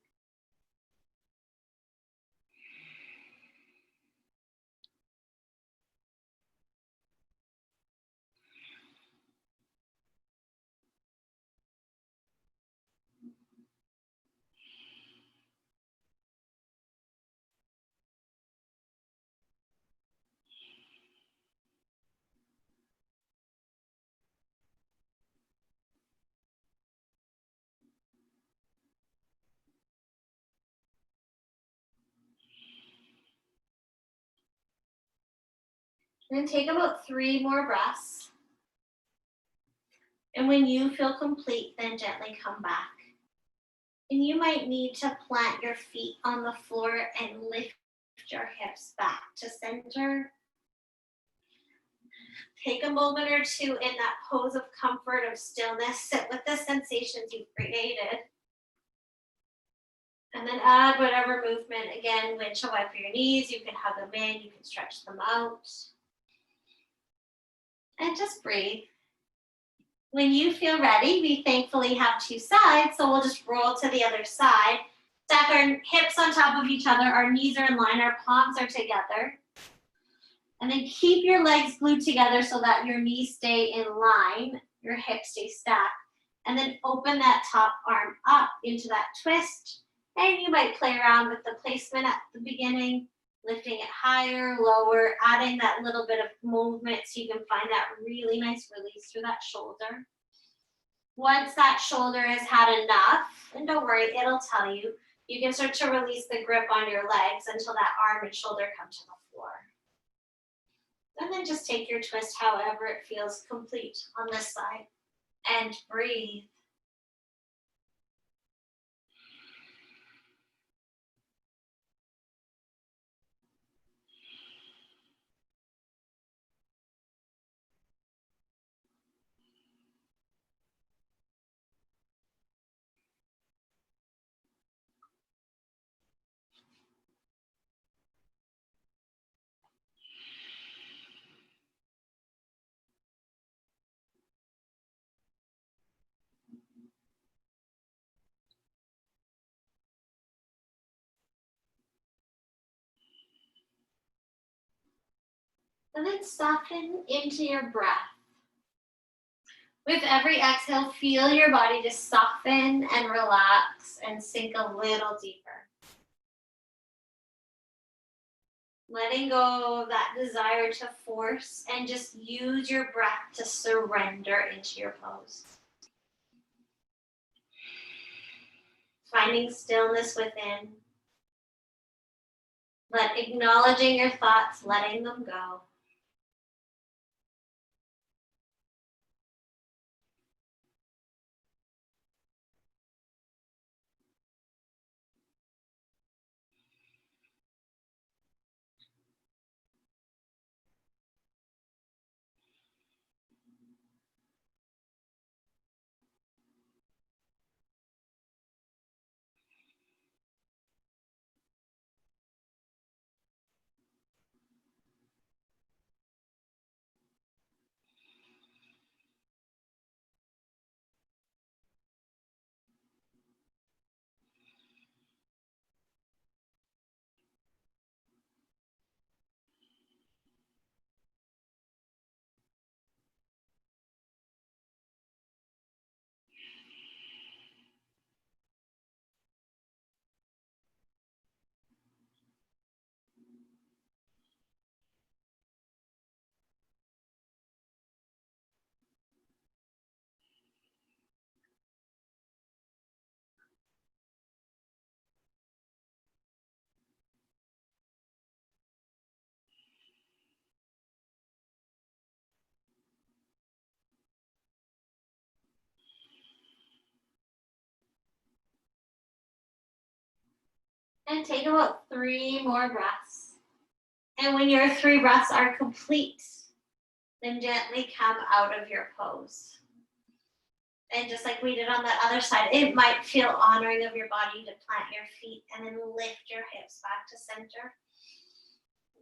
And then take about 3 more breaths. And when you feel complete, then gently come back. And you might need to plant your feet on the floor and lift your hips back to center. Take a moment or two in that pose of comfort, of stillness. Sit with the sensations you've created. And then add whatever movement. Again, windshield wiper your knees. You can hug them in. You can stretch them out. And just breathe. When you feel ready, we thankfully have 2 sides, so we'll just roll to the other side. Stack our hips on top of each other. Our knees are in line. Our palms are together. And then keep your legs glued together so that your knees stay in line. Your hips stay stacked. And then open that top arm up into that twist. And you might play around with the placement at the beginning, lifting it higher, lower, adding that little bit of movement so you can find that really nice release through that shoulder. Once that shoulder has had enough, and don't worry, it'll tell you, you can start to release the grip on your legs until that arm and shoulder come to the floor. And then just take your twist however it feels complete on this side and breathe. And then soften into your breath. With every exhale, feel your body just soften and relax and sink a little deeper. Letting go of that desire to force and just use your breath to surrender into your pose. Finding stillness within. Acknowledging your thoughts, letting them go. And take about 3 more breaths. And when your 3 breaths are complete, then gently come out of your pose. And just like we did on that other side, it might feel honoring of your body to plant your feet and then lift your hips back to center.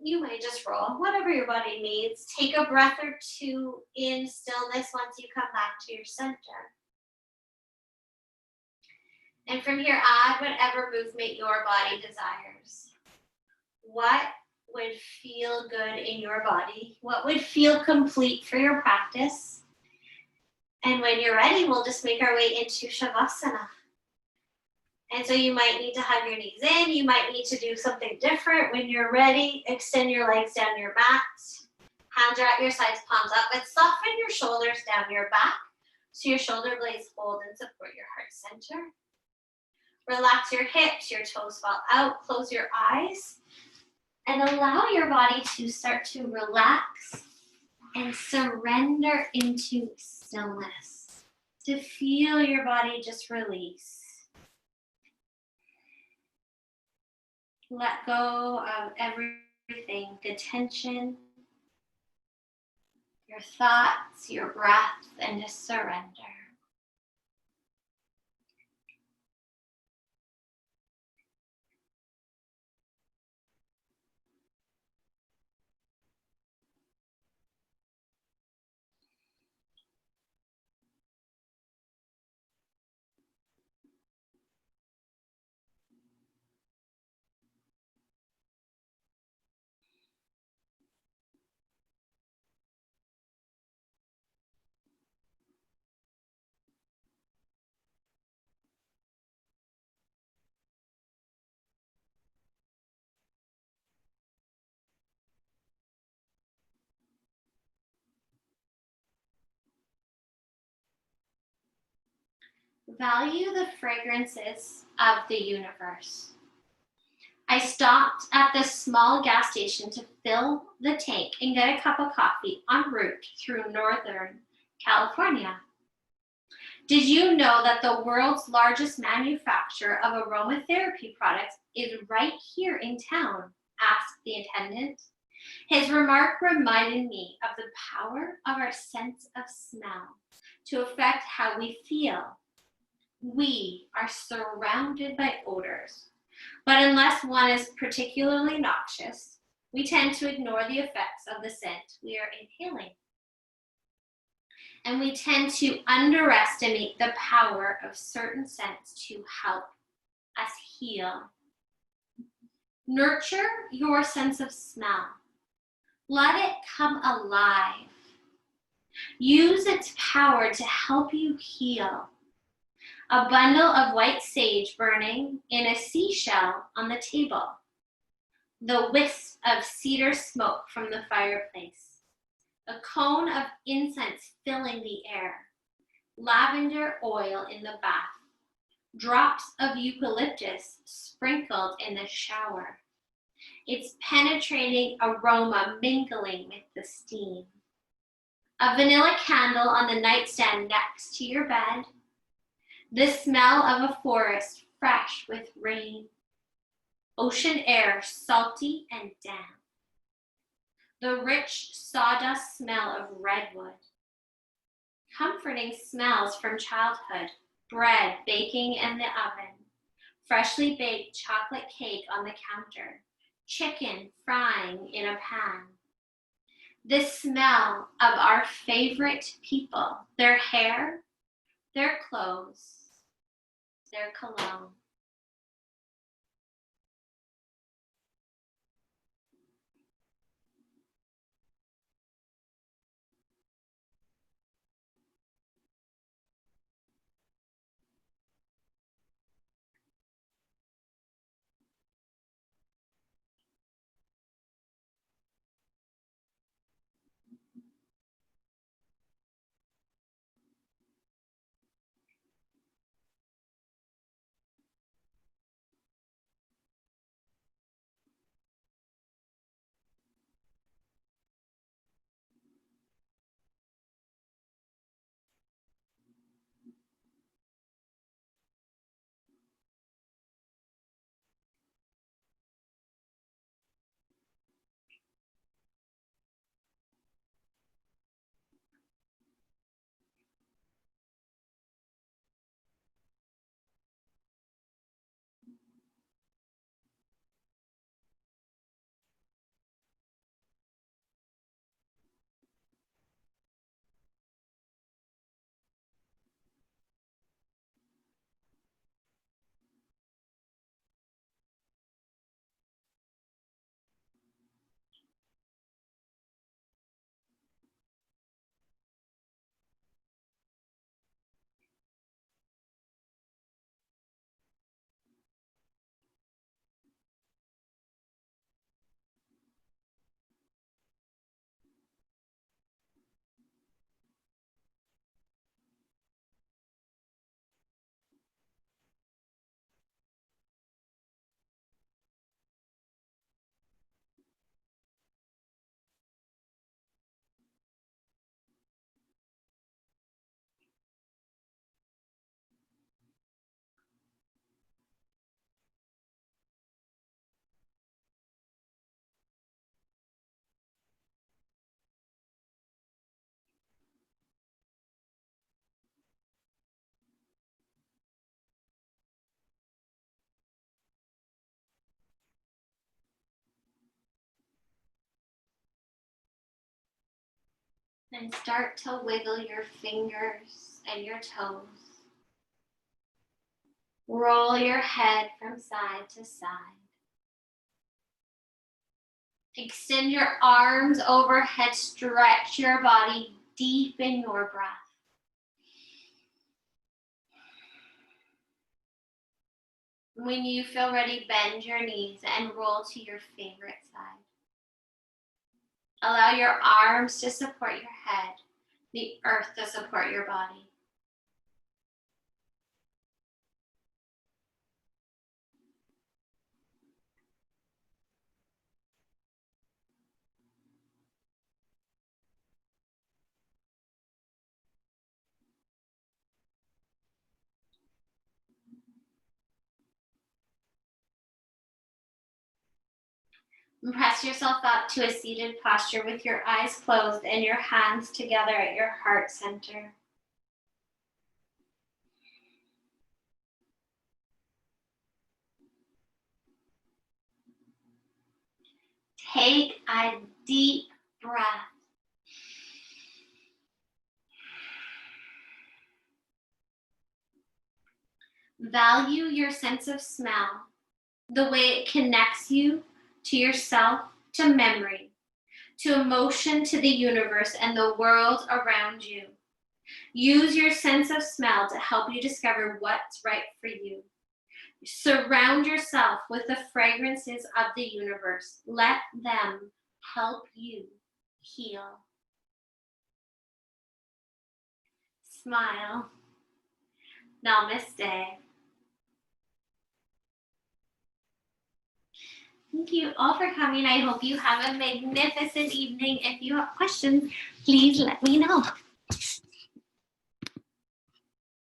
You may just roll, whatever your body needs. Take a breath or 2 in stillness once you come back to your center. And from here, add whatever movement your body desires. What would feel good in your body? What would feel complete for your practice? And when you're ready, we'll just make our way into Shavasana. And so you might need to hug your knees in. You might need to do something different. When you're ready, extend your legs down your mat. Hands are at your sides, palms up. And soften your shoulders down your back so your shoulder blades hold and support your heart center. Relax your hips, your toes fall out. Close your eyes. And allow your body to start to relax and surrender into stillness. To feel your body just release. Let go of everything, the tension, your thoughts, your breath, and just surrender. Value the fragrances of the universe. I stopped at this small gas station to fill the tank and get a cup of coffee en route through Northern California. Did you know that the world's largest manufacturer of aromatherapy products is right here in town? Asked the attendant. His remark reminded me of the power of our sense of smell to affect how we feel. We are surrounded by odors, but unless one is particularly noxious, we tend to ignore the effects of the scent we are inhaling. And we tend to underestimate the power of certain scents to help us heal. Nurture your sense of smell. Let it come alive. Use its power to help you heal. A bundle of white sage burning in a seashell on the table. the wisp of cedar smoke from the fireplace, a cone of incense filling the air, lavender oil in the bath, drops of eucalyptus sprinkled in the shower, its penetrating aroma mingling with the steam. A vanilla candle on the nightstand next to your bed, the smell of a forest fresh with rain, ocean air salty and damp, the rich sawdust smell of redwood, comforting smells from childhood, bread baking in the oven, freshly baked chocolate cake on the counter, chicken frying in a pan. The smell of our favorite people, their hair, their clothes, their cologne. And start to wiggle your fingers and your toes. Roll your head from side to side. Extend your arms overhead, stretch your body deep in your breath. When you feel ready, bend your knees and roll to your favorite side. Allow your arms to support your head, the earth to support your body. And press yourself up to a seated posture with your eyes closed and your hands together at your heart center. Take a deep breath. Value your sense of smell, the way it connects you to yourself, to memory, to emotion, to the universe and the world around you. Use your sense of smell to help you discover what's right for you. Surround yourself with the fragrances of the universe. Let them help you heal. Smile. Namaste. Thank you all for coming. I hope you have a magnificent evening. If you have questions, please let me know.